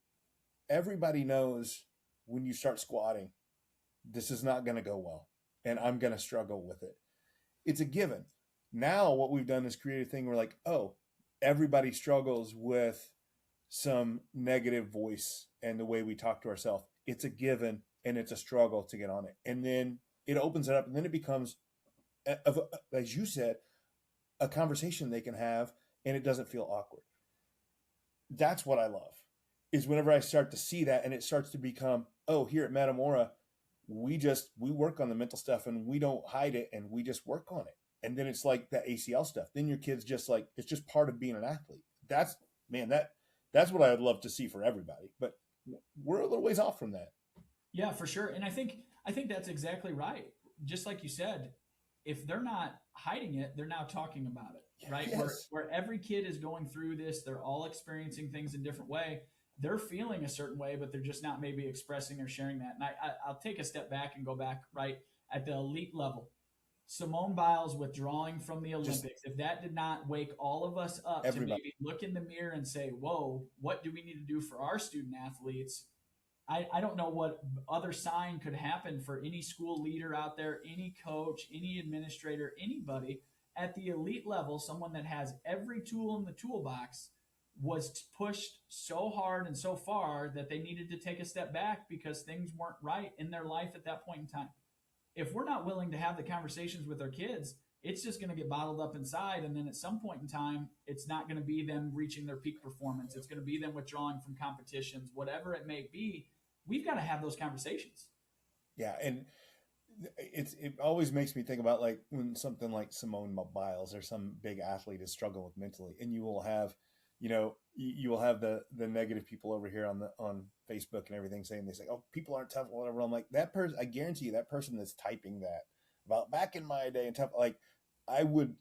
everybody knows when you start squatting, this is not going to go well and I'm going to struggle with it. It's a given. Now what we've done is create a thing where like, oh, everybody struggles with some negative voice and the way we talk to ourselves. It's a given and it's a struggle to get on it. And then it opens it up and then it becomes, as you said, a conversation they can have and it doesn't feel awkward. That's what I love, is whenever I start to see that and it starts to become, oh, here at Metamora, we work on the mental stuff and we don't hide it and we just work on it. And then it's like that ACL stuff. Then your kid's just like, it's just part of being an athlete. That's what I would love to see for everybody. But we're a little ways off from that. Yeah, for sure. And I think that's exactly right. Just like you said, if they're not hiding it, they're now talking about it, right? Yes. Where every kid is going through this, they're all experiencing things in different way. They're feeling a certain way, but they're just not maybe expressing or sharing that. And I'll take a step back and go back right at the elite level. Simone Biles withdrawing from the Olympics, if that did not wake all of us up to maybe look in the mirror and say, whoa, what do we need to do for our student athletes? I don't know what other sign could happen for any school leader out there, any coach, any administrator, anybody at the elite level, someone that has every tool in the toolbox, was pushed so hard and so far that they needed to take a step back because things weren't right in their life at that point in time. If we're not willing to have the conversations with our kids, it's just going to get bottled up inside. And then at some point in time, it's not going to be them reaching their peak performance. It's going to be them withdrawing from competitions, whatever it may be. We've got to have those conversations. Yeah. And it always makes me think about like when something like Simone Biles or some big athlete is struggling with mentally, and you will have, you will have the negative people over here on Facebook and everything saying, they say, oh, people aren't tough, whatever. I'm like, that person, I guarantee you that person that's typing that about back in my day and tough, like I would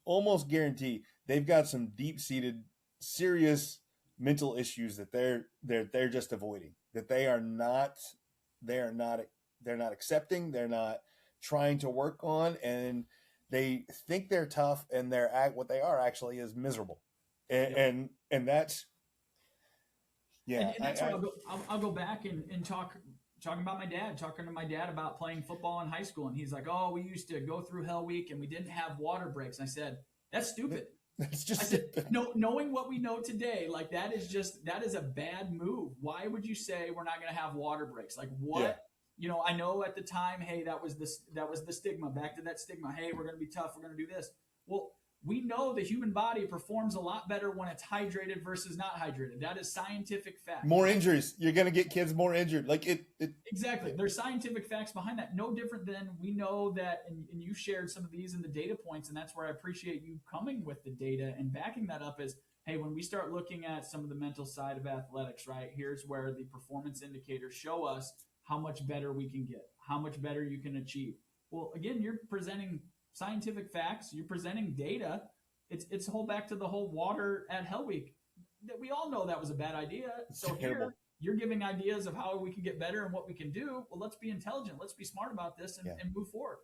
almost guarantee they've got some deep seated, serious mental issues that they're just avoiding, that they're not accepting, they're not trying to work on, and they think they're tough and what they are actually is miserable. And that's, yeah. And that's where I'll go back and talking about my dad, talking to my dad about playing football in high school. And he's like, oh, we used to go through Hell Week and we didn't have water breaks. And I said, that's stupid. That's just, I said, no, knowing what we know today, like that is a bad move. Why would you say we're not going to have water breaks? Like what? Yeah. I know at the time, hey, that was the stigma. Back to that stigma. Hey, we're going to be tough. We're going to do this. Well, we know the human body performs a lot better when it's hydrated versus not hydrated. That is scientific fact. More injuries. You're going to get kids more injured. Like it. Exactly. There's scientific facts behind that. No different than we know that, and you shared some of these in the data points, and that's where I appreciate you coming with the data and backing that up is, hey, when we start looking at some of the mental side of athletics, right, here's where the performance indicators show us how much better we can get, how much better you can achieve. Well, again, you're presenting scientific facts, you're presenting data. It's whole back to the whole water at Hell Week. That we all know that was a bad idea. So here you're giving ideas of how we can get better and what we can do. Well, let's be intelligent. Let's be smart about this and move forward.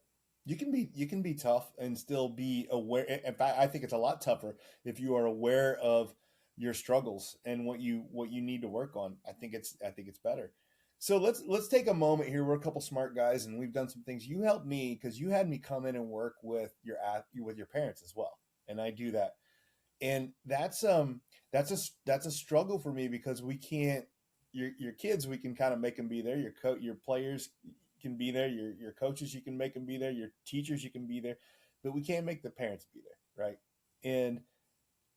You can be tough and still be aware. In fact, I think it's a lot tougher if you are aware of your struggles and what you need to work on. I think it's better. So let's take a moment here. We're a couple smart guys, and we've done some things. You helped me because you had me come in and work with your parents as well, and I do that. And that's a struggle for me because we can't. Your kids, we can kind of make them be there. Your players can be there. Your coaches, you can make them be there. Your teachers, you can be there, but we can't make the parents be there, right? And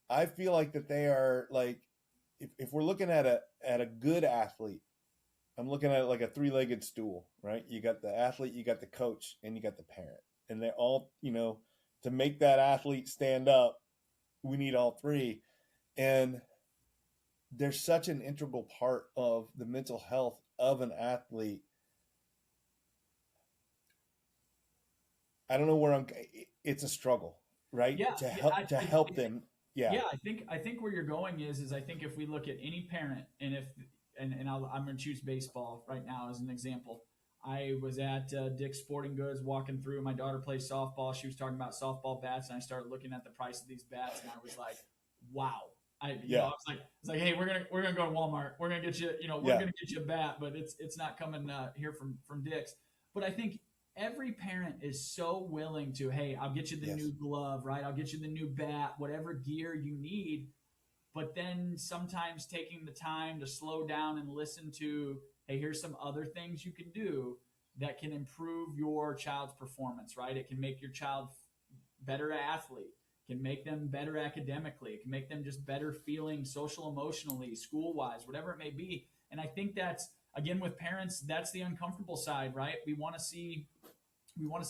I feel like that they are like, if we're looking at a good athlete. I'm looking at it like a three-legged stool, right? You got the athlete, you got the coach, and you got the parent. And they all, to make that athlete stand up, we need all three. And they're such an integral part of the mental health of an athlete. I don't know where it's a struggle, right? Yeah. To help them. Yeah. Yeah. I think where you're going is I think if we look at any parent and I'm going to choose baseball right now as an example. I was at Dick's Sporting Goods walking through. My daughter plays softball. She was talking about softball bats, and I started looking at the price of these bats, and I was like, "Wow!" I was like, "Hey, we're gonna go to Walmart. We're gonna get you, we're gonna get you a bat, but it's not coming here from Dick's." But I think every parent is so willing to, "Hey, I'll get you the new glove, right? I'll get you the new bat, whatever gear you need." But then sometimes taking the time to slow down and listen to, hey, here's some other things you can do that can improve your child's performance, right? It can make your child better athlete, can make them better academically, it can make them just better feeling social, emotionally, school wise, whatever it may be. And I think that's, again, with parents, that's the uncomfortable side, right? We want to see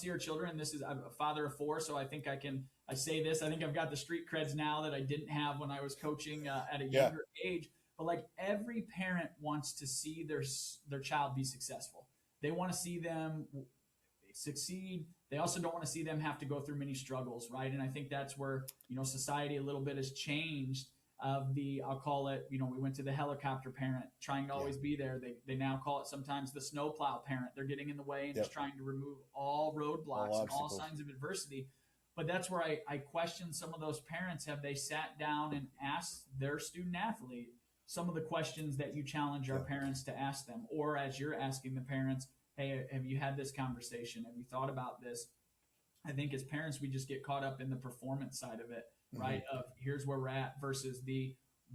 our children. I'm a father of 4, so I think I say this, I think I've got the street creds now that I didn't have when I was coaching at a younger age. But like every parent wants to see their child be successful. They want to see them succeed. They also don't want to see them have to go through many struggles, right? And I think that's where, society a little bit has changed I'll call it, we went to the helicopter parent, trying to always be there. They now call it sometimes the snowplow parent. They're getting in the way and just trying to remove all roadblocks and all signs of adversity. But that's where I question some of those parents. Have they sat down and asked their student athlete some of the questions that you challenge our parents to ask them? Or as you're asking the parents, hey, have you had this conversation? Have you thought about this? I think as parents, we just get caught up in the performance side of it, right? Of here's where we're at versus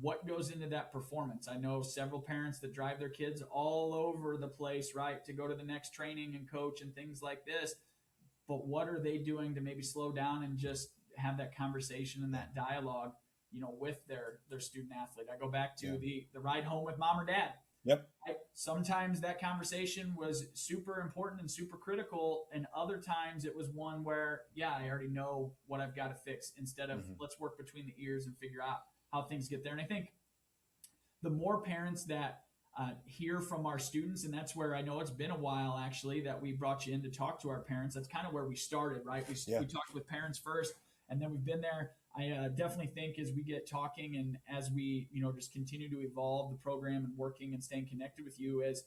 what goes into that performance. I know several parents that drive their kids all over the place, right, to go to the next training and coach and things like this. But what are they doing to maybe slow down and just have that conversation and that dialogue, with their student athlete? I go back to the ride home with mom or dad. Yep. Sometimes that conversation was super important and super critical, and other times it was one where, I already know what I've got to fix, instead of let's work between the ears and figure out how things get there. And I think the more parents that hear from our students, and that's where I know it's been a while actually that we brought you in to talk to our parents. That's kind of where we started, right? We talked with parents first, and then we've been there. I definitely think as we get talking and as we, just continue to evolve the program and working and staying connected with you, is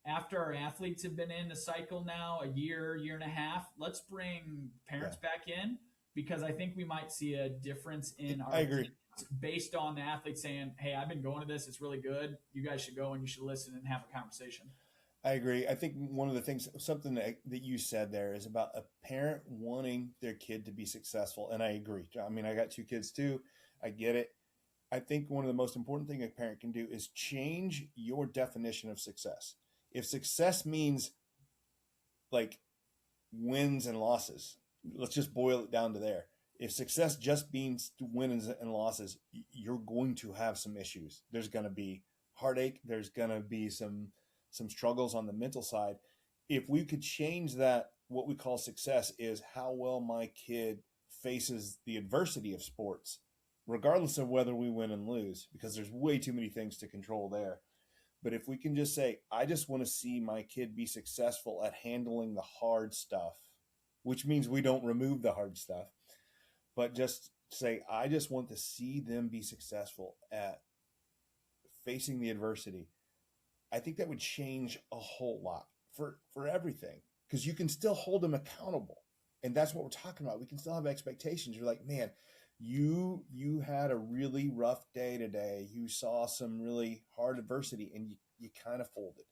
after our athletes have been in the cycle now a year and a half, let's bring parents back in, because I think we might see a difference in our attendance based on the athletes saying, hey, I've been going to this. It's really good. You guys should go and you should listen and have a conversation. I agree. I think one of the things, something that you said there, is about a parent wanting their kid to be successful. And I agree. I mean, I got 2 kids too. I get it. I think one of the most important things a parent can do is change your definition of success. If success means like wins and losses, let's just boil it down to there. If success just means wins and losses, you're going to have some issues. There's going to be heartache. There's going to be some struggles on the mental side. If we could change that, what we call success is how well my kid faces the adversity of sports, regardless of whether we win and lose, because there's way too many things to control there. But if we can just say, I just want to see my kid be successful at handling the hard stuff, which means we don't remove the hard stuff, but just say, I just want to see them be successful at facing the adversity. I think that would change a whole lot for everything, because you can still hold them accountable. And that's what we're talking about. We can still have expectations. You're like, man, you had a really rough day today. You saw some really hard adversity and you kind of folded.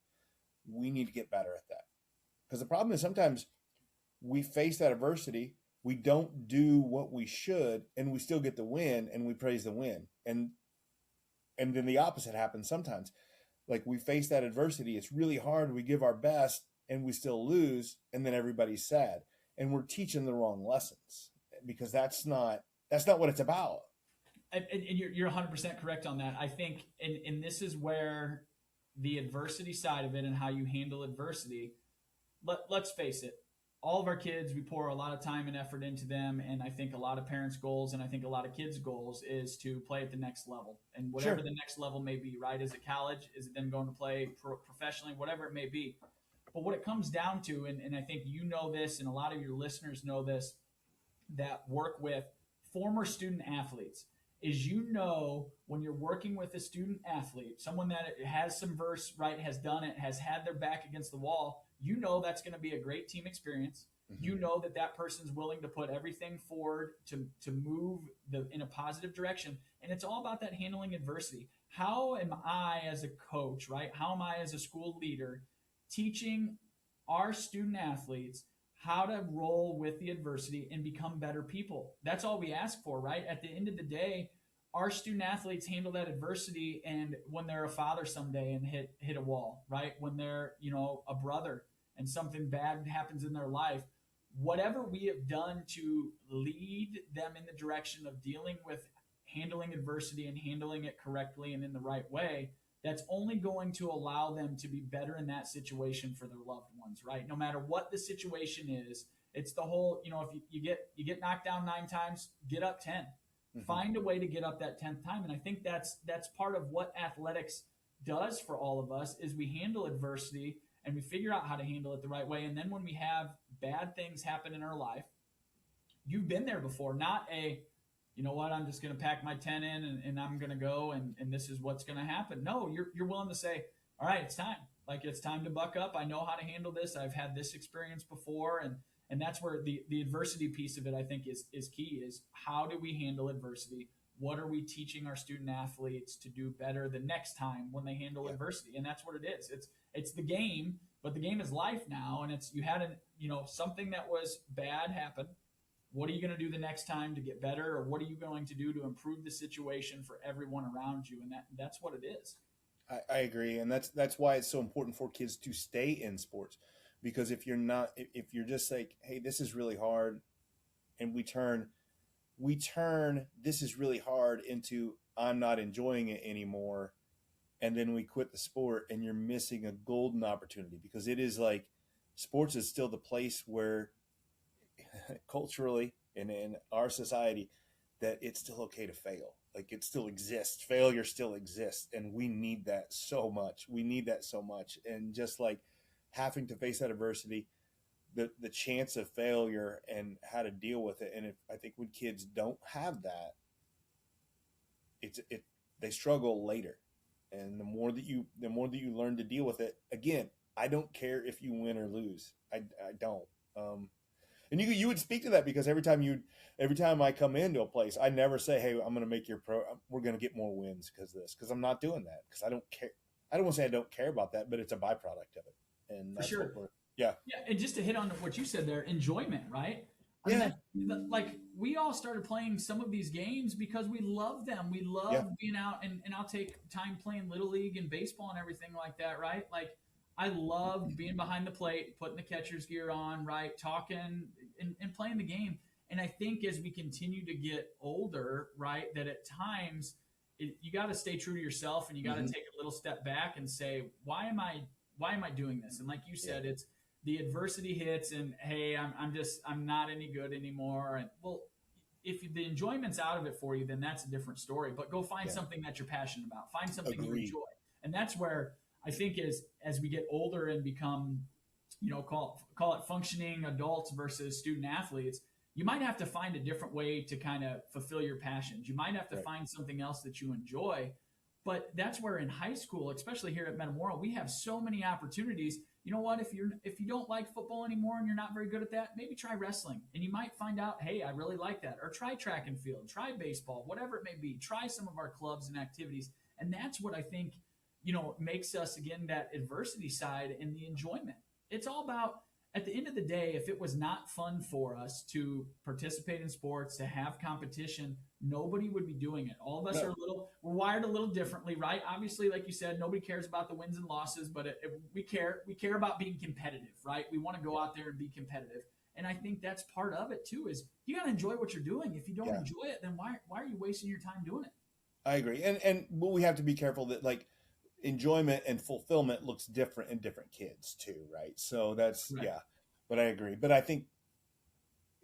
We need to get better at that. Because the problem is sometimes we face that adversity, we don't do what we should, and we still get the win, and we praise the win. And then the opposite happens sometimes. Like, we face that adversity, it's really hard, we give our best, and we still lose, and then everybody's sad. And we're teaching the wrong lessons, because that's not what it's about. And you're 100% correct on that. I think, and this is where the adversity side of it and how you handle adversity, let's face it, all of our kids, we pour a lot of time and effort into them. And I think a lot of parents' goals, and I think a lot of kids' goals, is to play at the next level. And whatever the next level may be, right? Is it college? Is it them going to play professionally? Whatever it may be. But what it comes down to, and I think you know this, and a lot of your listeners know this, that work with former student athletes, is when you're working with a student athlete, someone that has some verse, right, has done it, has had their back against the wall, you know that's going to be a great team experience. Mm-hmm. You know that person's willing to put everything forward to move in a positive direction. And it's all about that handling adversity. How am I as a coach, right? How am I as a school leader teaching our student athletes how to roll with the adversity and become better people? That's all we ask for, right? At the end of the day, our student athletes handle that adversity, and when they're a father someday and hit a wall, right? When they're, a brother and something bad happens in their life, whatever we have done to lead them in the direction of dealing with handling adversity and handling it correctly and in the right way, that's only going to allow them to be better in that situation for their loved ones, right? No matter what the situation is, it's the whole, if you get knocked down 9 times, get up 10. Mm-hmm. Find a way to get up that 10th time. And I think that's part of what athletics does for all of us, is we handle adversity and we figure out how to handle it the right way. And then when we have bad things happen in our life, you've been there before, not you know what, I'm just going to pack my tent in and I'm going to go and this is what's going to happen. No, you're willing to say, all right, it's time. Like, it's time to buck up. I know how to handle this. I've had this experience before. And that's where the adversity piece of it, I think, is key, is how do we handle adversity? What are we teaching our student athletes to do better the next time when they handle adversity? And that's what it is. It's the game, but the game is life now. And it's, you had something that was bad happen. What are you going to do the next time to get better? Or what are you going to do to improve the situation for everyone around you? And that's what it is. I agree. And that's why it's so important for kids to stay in sports. Because if you're just like, hey, this is really hard, and we turn this is really hard into I'm not enjoying it anymore, and then we quit the sport, and you're missing a golden opportunity, because it is like sports is still the place where culturally and in our society that it's still okay to fail. Like, it still exists. Failure still exists, and we need that so much. And just like having to face that adversity, the chance of failure and how to deal with it. And I think when kids don't have that, they struggle later. And the more that you learn to deal with it, again, I don't care if you win or lose. I don't. And you would speak to that, because every time I come into a place, I never say, hey, I'm going to make your pro. We're going to get more wins because of this, because I'm not doing that, because I don't care. I don't want to say I don't care about that, but it's a byproduct of it. And that's for sure. Yeah. And just to hit on what you said there, enjoyment, right? I mean, like, we all started playing some of these games because we love them. We love being out, and I'll take time playing Little League and baseball and everything like that, right? Like, I love being behind the plate, putting the catcher's gear on, right, talking and playing the game. And I think as we continue to get older, right, that at times you got to stay true to yourself, and you got to take a little step back and say, why am I doing this? And like you said, it's the adversity hits, and hey, I'm not any good anymore. And well, if the enjoyment's out of it for you, then that's a different story. But go find something that you're passionate about. Find something you enjoy. And that's where I think as we get older and become, call it functioning adults versus student athletes, you might have to find a different way to kind of fulfill your passions. You might have to find something else that you enjoy. But that's where in high school, especially here at Metamora, we have so many opportunities. You know what? If you don't like football anymore and you're not very good at that, maybe try wrestling, and you might find out, hey, I really like that. Or try track and field, try baseball, whatever it may be. Try some of our clubs and activities, and that's what I think makes us, again, that adversity side and the enjoyment. It's all about, at the end of the day, if it was not fun for us to participate in sports, to have competition, nobody would be doing it. All of us we're wired a little differently, right? Obviously, like you said, nobody cares about the wins and losses, but we care about being competitive, right? We want to go out there and be competitive. And I think that's part of it too, is you got to enjoy what you're doing. If you don't enjoy it, then why are you wasting your time doing it? I agree. But we have to be careful that, like, enjoyment and fulfillment looks different in different kids too, right? So that's but I agree. But I think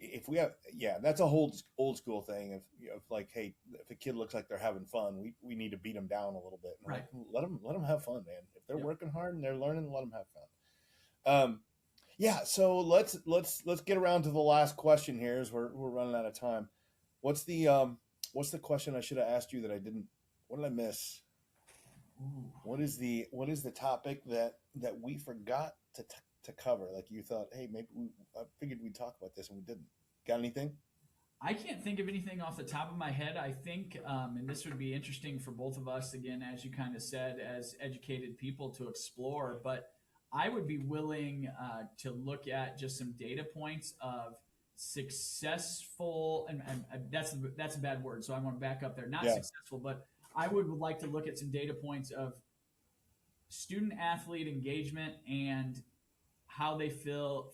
if we have that's a whole old school thing of like, hey, if a kid looks like they're having fun, we need to beat them down a little bit. And like, let them have fun, man. If they're working hard and they're learning, let them have fun. So let's get around to the last question here, as we're running out of time. What's the question I should have asked you that I didn't? What did I miss? Ooh. What is the topic that we forgot to cover? Like you thought, hey, I figured we'd talk about this and we didn't. Got anything? I can't think of anything off the top of my head. I think, and this would be interesting for both of us, again, as you kind of said, as educated people to explore, but I would be willing to look at just some data points of successful, and that's a bad word, so I want to back up there. Not Yeah. successful, but I would like to look at some data points of student athlete engagement and how they feel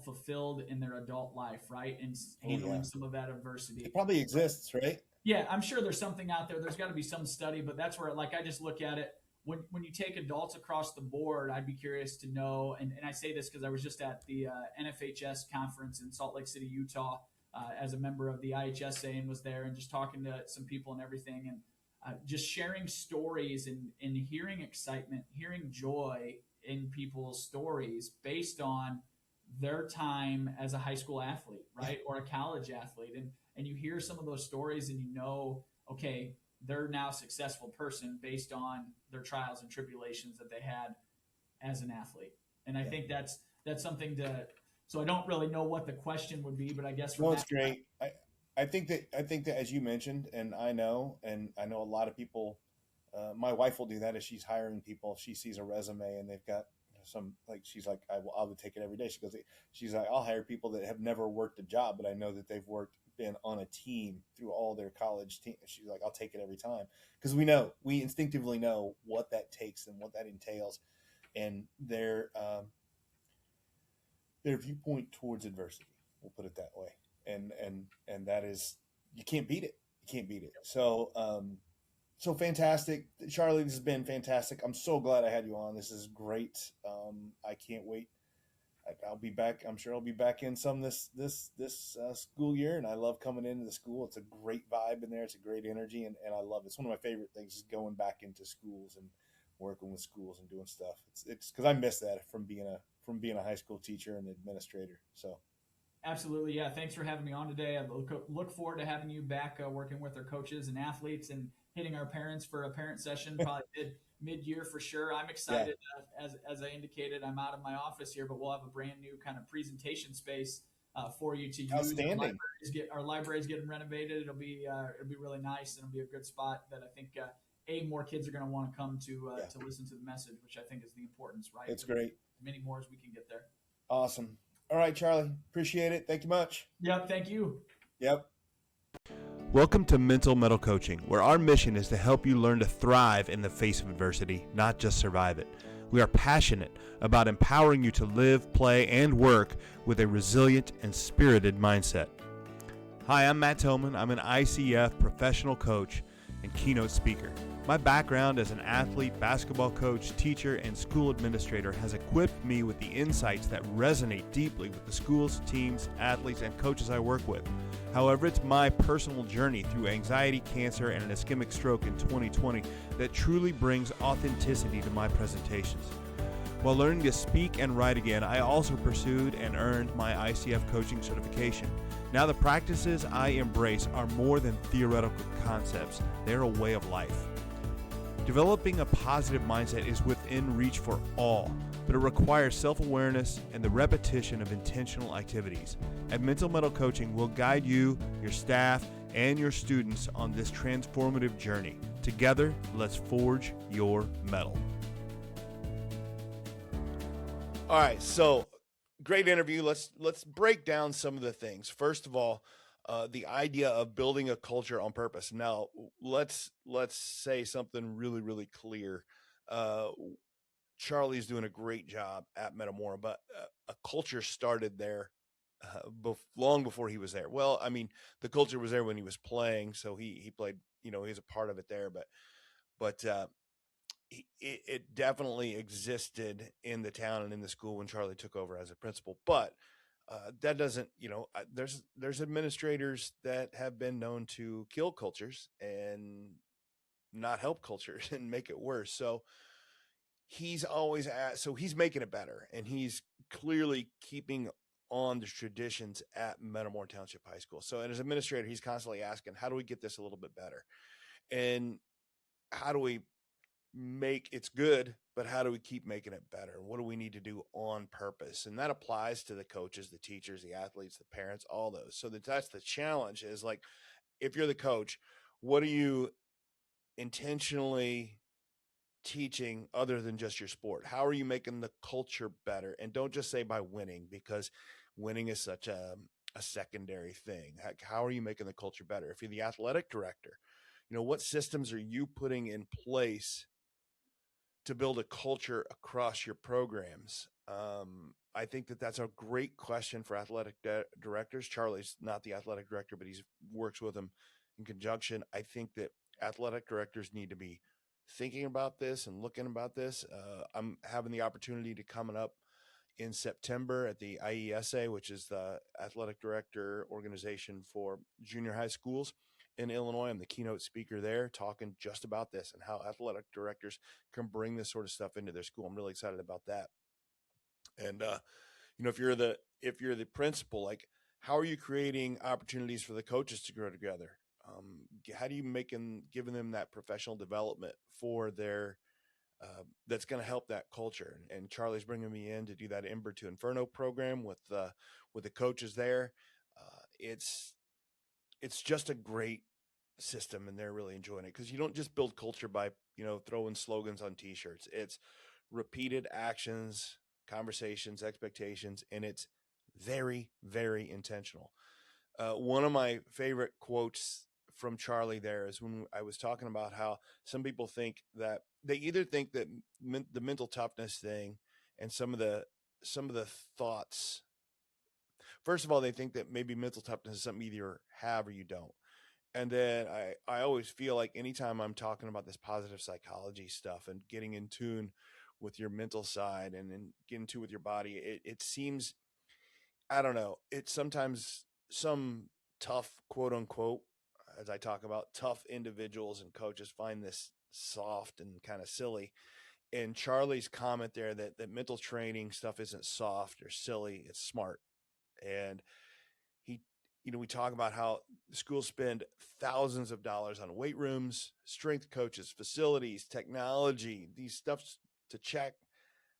fulfilled in their adult life, right? And handling some of that adversity. It probably exists, right? Yeah, I'm sure there's something out there. There's got to be some study, but that's where, like, I just look at it. When you take adults across the board, I'd be curious to know, and I say this because I was just at the NFHS conference in Salt Lake City, Utah, as a member of the IHSA, and was there and just talking to some people and everything, and just sharing stories and hearing excitement, hearing joy in people's stories based on their time as a high school athlete, right? Or a college athlete. And you hear some of those stories and you know, okay, they're now a successful person based on their trials and tribulations that they had as an athlete. And I think that's something so I don't really know what the question would be, but I guess it's great. I think that as you mentioned, and I know a lot of people, my wife will do that as she's hiring people. If she sees a resume and they've got some, like, she's like, I would take it every day. She's like, I'll hire people that have never worked a job, but I know that they've been on a team through all their college team. She's like, I'll take it every time. Because we instinctively know what that takes and what that entails, and their viewpoint towards adversity, we'll put it that way. And that is, you can't beat it. So, so fantastic, Charlie. This has been fantastic. I'm so glad I had you on. This is great. I can't wait. I'll be back. I'm sure I'll be back in some this school year, and I love coming into the school. It's a great vibe in there. It's a great energy, and I love it. It's one of my favorite things is going back into schools and working with schools and doing stuff. It's because I miss that from being a high school teacher and administrator. So. Absolutely. Yeah. Thanks for having me on today. I look forward to having you back working with our coaches and athletes and hitting our parents for a parent session, probably mid-year for sure. I'm excited. As I indicated, I'm out of my office here, but we'll have a brand new kind of presentation space for you to use. Outstanding. Our library's getting renovated. It'll be really nice, and it'll be a good spot that I think more kids are going to want to come to listen to the message, which I think is the importance, right? It's great. As many more as we can get there. Awesome. All right, Charlie. Appreciate it. Thank you much. Yep. Thank you. Yep. Welcome to Mental Metal Coaching, where our mission is to help you learn to thrive in the face of adversity, not just survive it. We are passionate about empowering you to live, play, and work with a resilient and spirited mindset. Hi, I'm Matt Tillman. I'm an ICF professional coach and keynote speaker. My background as an athlete, basketball coach, teacher, and school administrator has equipped me with the insights that resonate deeply with the schools, teams, athletes, and coaches I work with. However, it's my personal journey through anxiety, cancer, and an ischemic stroke in 2020 that truly brings authenticity to my presentations. While learning to speak and write again, I also pursued and earned my ICF coaching certification. Now the practices I embrace are more than theoretical concepts. They're a way of life. Developing a positive mindset is within reach for all, but it requires self-awareness and the repetition of intentional activities. At Mental Metal Coaching, we'll guide you, your staff, and your students on this transformative journey. Together, let's forge your metal. All right, so great interview. Let's break down some of the things. First of all, the idea of building a culture on purpose. Now, let's say something really, really clear. Charlie's doing a great job at Metamora, but a culture started there long before he was there. Well, I mean, the culture was there when he was playing, so he played. He was a part of it there, but it definitely existed in the town and in the school when Charlie took over as a principal. But that doesn't, there's administrators that have been known to kill cultures and not help cultures and make it worse. So he's making it better, and he's clearly keeping on the traditions at Metamora Township High School. So as administrator, he's constantly asking, how do we get this a little bit better? And how do we it's good, but how do we keep making it better? What do we need to do on purpose? And that applies to the coaches, the teachers, the athletes, the parents, all those. So that's the challenge is like, if you're the coach, what are you intentionally teaching other than just your sport? How are you making the culture better? And don't just say by winning, because winning is such a secondary thing. How are you making the culture better? If you're the athletic director, what systems are you putting in place to build a culture across your programs? I think that's a great question for athletic directors. Charlie's not the athletic director, but he works with them in conjunction. I think that athletic directors need to be thinking about this and looking about this. I'm having the opportunity to coming up in September at the IESA, which is the athletic director organization for junior high schools in Illinois. I'm the keynote speaker there, talking just about this and how athletic directors can bring this sort of stuff into their school. I'm really excited about that. And if you're the principal, like, how are you creating opportunities for the coaches to grow together? How do you giving them that professional development for their that's going to help that culture? And Charlie's bringing me in to do that Ember to Inferno program with the coaches there. It's just a great system, and they're really enjoying it, because you don't just build culture by throwing slogans on t-shirts. It's repeated actions, conversations, expectations, and it's very, very intentional. One of my favorite quotes from Charlie there is when I was talking about how some people think that they either think that the mental toughness thing and some of the thoughts. First of all, they think that maybe mental toughness is something you either have or you don't. And then I always feel like anytime I'm talking about this positive psychology stuff and getting in tune with your mental side and getting in tune with your body, it seems, I don't know, it's sometimes some tough, quote unquote, as I talk about, tough individuals and coaches find this soft and kind of silly. And Charlie's comment there that mental training stuff isn't soft or silly, it's smart. And he, we talk about how schools spend thousands of dollars on weight rooms, strength coaches, facilities, technology, these stuffs to check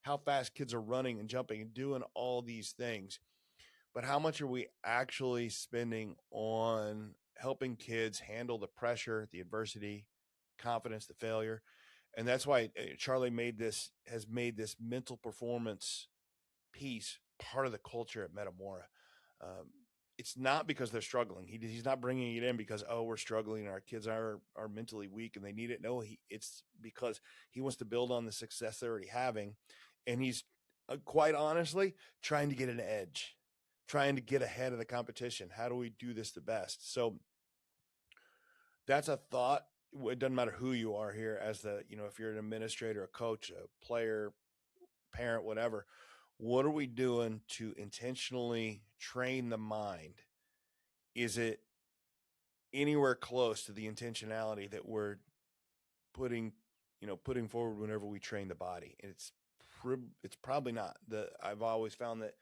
how fast kids are running and jumping and doing all these things. But how much are we actually spending on helping kids handle the pressure, the adversity, confidence, the failure? And that's why Charlie has made this mental performance piece part of the culture at Metamora. It's not because they're struggling. He's not bringing it in because, oh, we're struggling and our kids are mentally weak and they need it. No, it's because he wants to build on the success they're already having. And he's quite honestly trying to get an edge, trying to get ahead of the competition. How do we do this the best? So that's a thought. It doesn't matter who you are here as if you're an administrator, a coach, a player, parent, whatever. What are we doing to intentionally train the mind? Is it anywhere close to the intentionality that we're putting forward whenever we train the body? And it's probably not. I've always found that,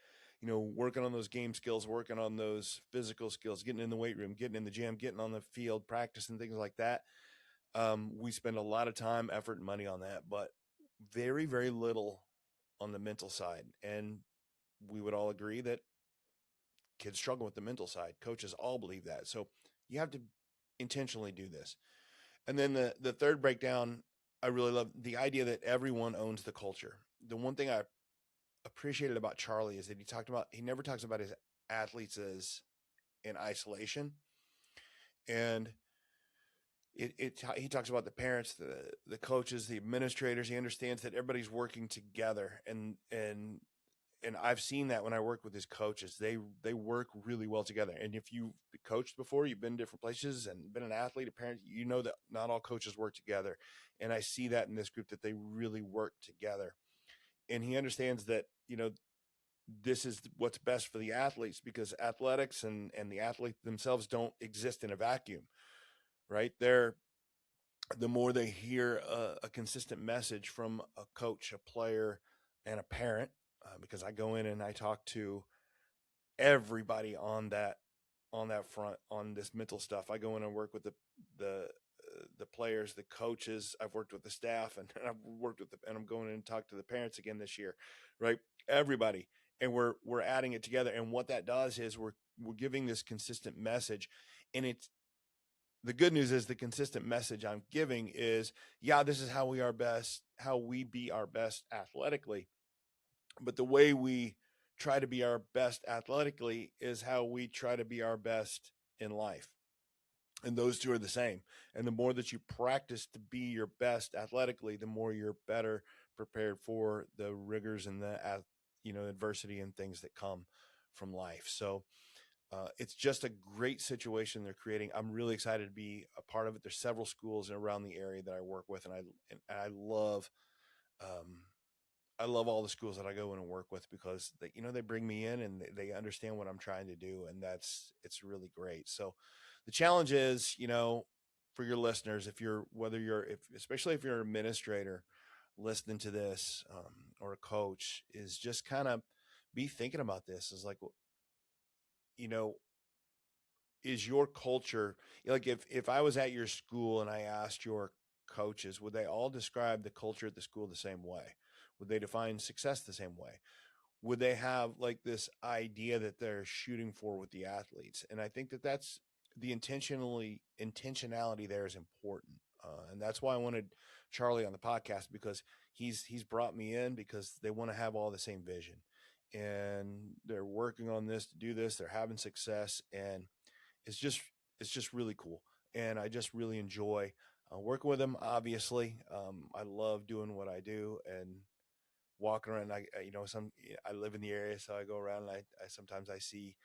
working on those game skills, working on those physical skills, getting in the weight room, getting in the gym, getting on the field, practicing things like that. We spend a lot of time, effort, and money on that, but very, very little on the mental side. And we would all agree that kids struggle with the mental side. Coaches all believe that. So you have to intentionally do this. And then the third breakdown, I really love the idea that everyone owns the culture. The one thing I appreciated about Charlie is that he never talks about his athletes as in isolation. And he talks about the parents, the coaches, the administrators. He understands that everybody's working together, and I've seen that when I work with his coaches. They work really well together. And if you've coached before, you've been in different places and been an athlete, a parent, you know that not all coaches work together. And I see that in this group, that they really work together. And he understands that, this is what's best for the athletes, because athletics and the athlete themselves don't exist in a vacuum, right? The more they hear a consistent message from a coach, a player, and a parent, because I go in and I talk to everybody on that front, on this mental stuff. I go in and work with the players, the coaches. I've worked with the staff, and I've worked with and I'm going in and talk to the parents again this year, right? Everybody, and we're adding it together. And what that does is we're giving this consistent message, and it's the good news is the consistent message I'm giving is, yeah, this is how we be our best athletically, but the way we try to be our best athletically is how we try to be our best in life. And those two are the same. And the more that you practice to be your best athletically, the more you're better prepared for the rigors and the adversity and things that come from life. So it's just a great situation they're creating. I'm really excited to be a part of it. There's several schools around the area that I work with, and I love all the schools that I go in and work with because they bring me in and they understand what I'm trying to do, and it's really great. So the challenge is, for your listeners, especially if you're an administrator listening to this, or a coach, is just kind of be thinking about this. Is like, is your culture, like if I was at your school and I asked your coaches, would they all describe the culture at the school the same way? Would they define success the same way? Would they have like this idea that they're shooting for with the athletes? And I think that's the intentionality there is important. And that's why I wanted Charlie on the podcast, because he's brought me in because they want to have all the same vision, and they're working on this to do this. They're having success, and it's just really cool. And I just really enjoy working with them. Obviously, I love doing what I do and walking around. I live in the area, so I go around and I sometimes I see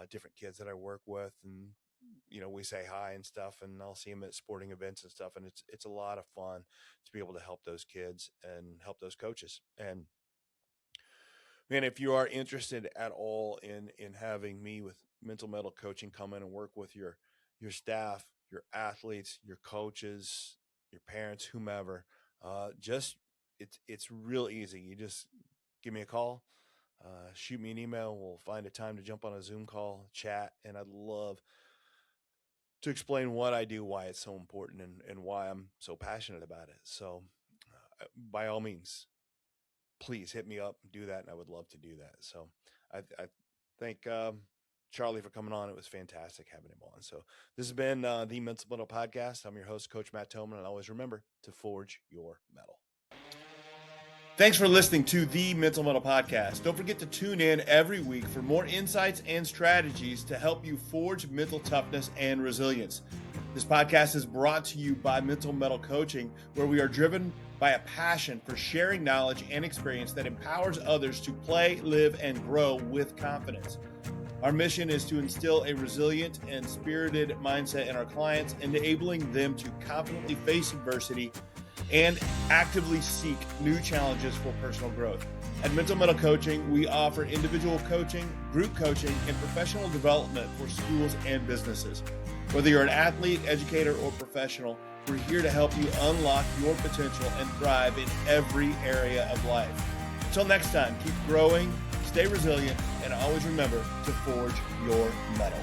different kids that I work with, and we say hi and stuff, and I'll see them at sporting events and stuff. And it's a lot of fun to be able to help those kids and help those coaches. And man, if you are interested at all in having me with mental metal coaching, come in and work with your staff, your athletes, your coaches, your parents, whomever, it's real easy. You just give me a call, shoot me an email. We'll find a time to jump on a Zoom call, chat, and I'd love to explain what I do, why it's so important, and why I'm so passionate about it. So by all means, please hit me up and do that, and I would love to do that. So I thank Charlie for coming on. It was fantastic having him on. So this has been the Mental Metal Podcast. I'm your host, Coach Matt Toman, and always remember to forge your metal. Thanks for listening to the Mental Metal Podcast. Don't forget to tune in every week for more insights and strategies to help you forge mental toughness and resilience. This podcast is brought to you by Mental Metal Coaching, where we are driven by a passion for sharing knowledge and experience that empowers others to play, live, and grow with confidence. Our mission is to instill a resilient and spirited mindset in our clients, enabling them to confidently face adversity and actively seek new challenges for personal growth. At Mental Metal Coaching, we offer individual coaching, group coaching, and professional development for schools and businesses. Whether you're an athlete, educator, or professional, we're here to help you unlock your potential and thrive in every area of life. Until next time, keep growing, stay resilient, and always remember to forge your metal.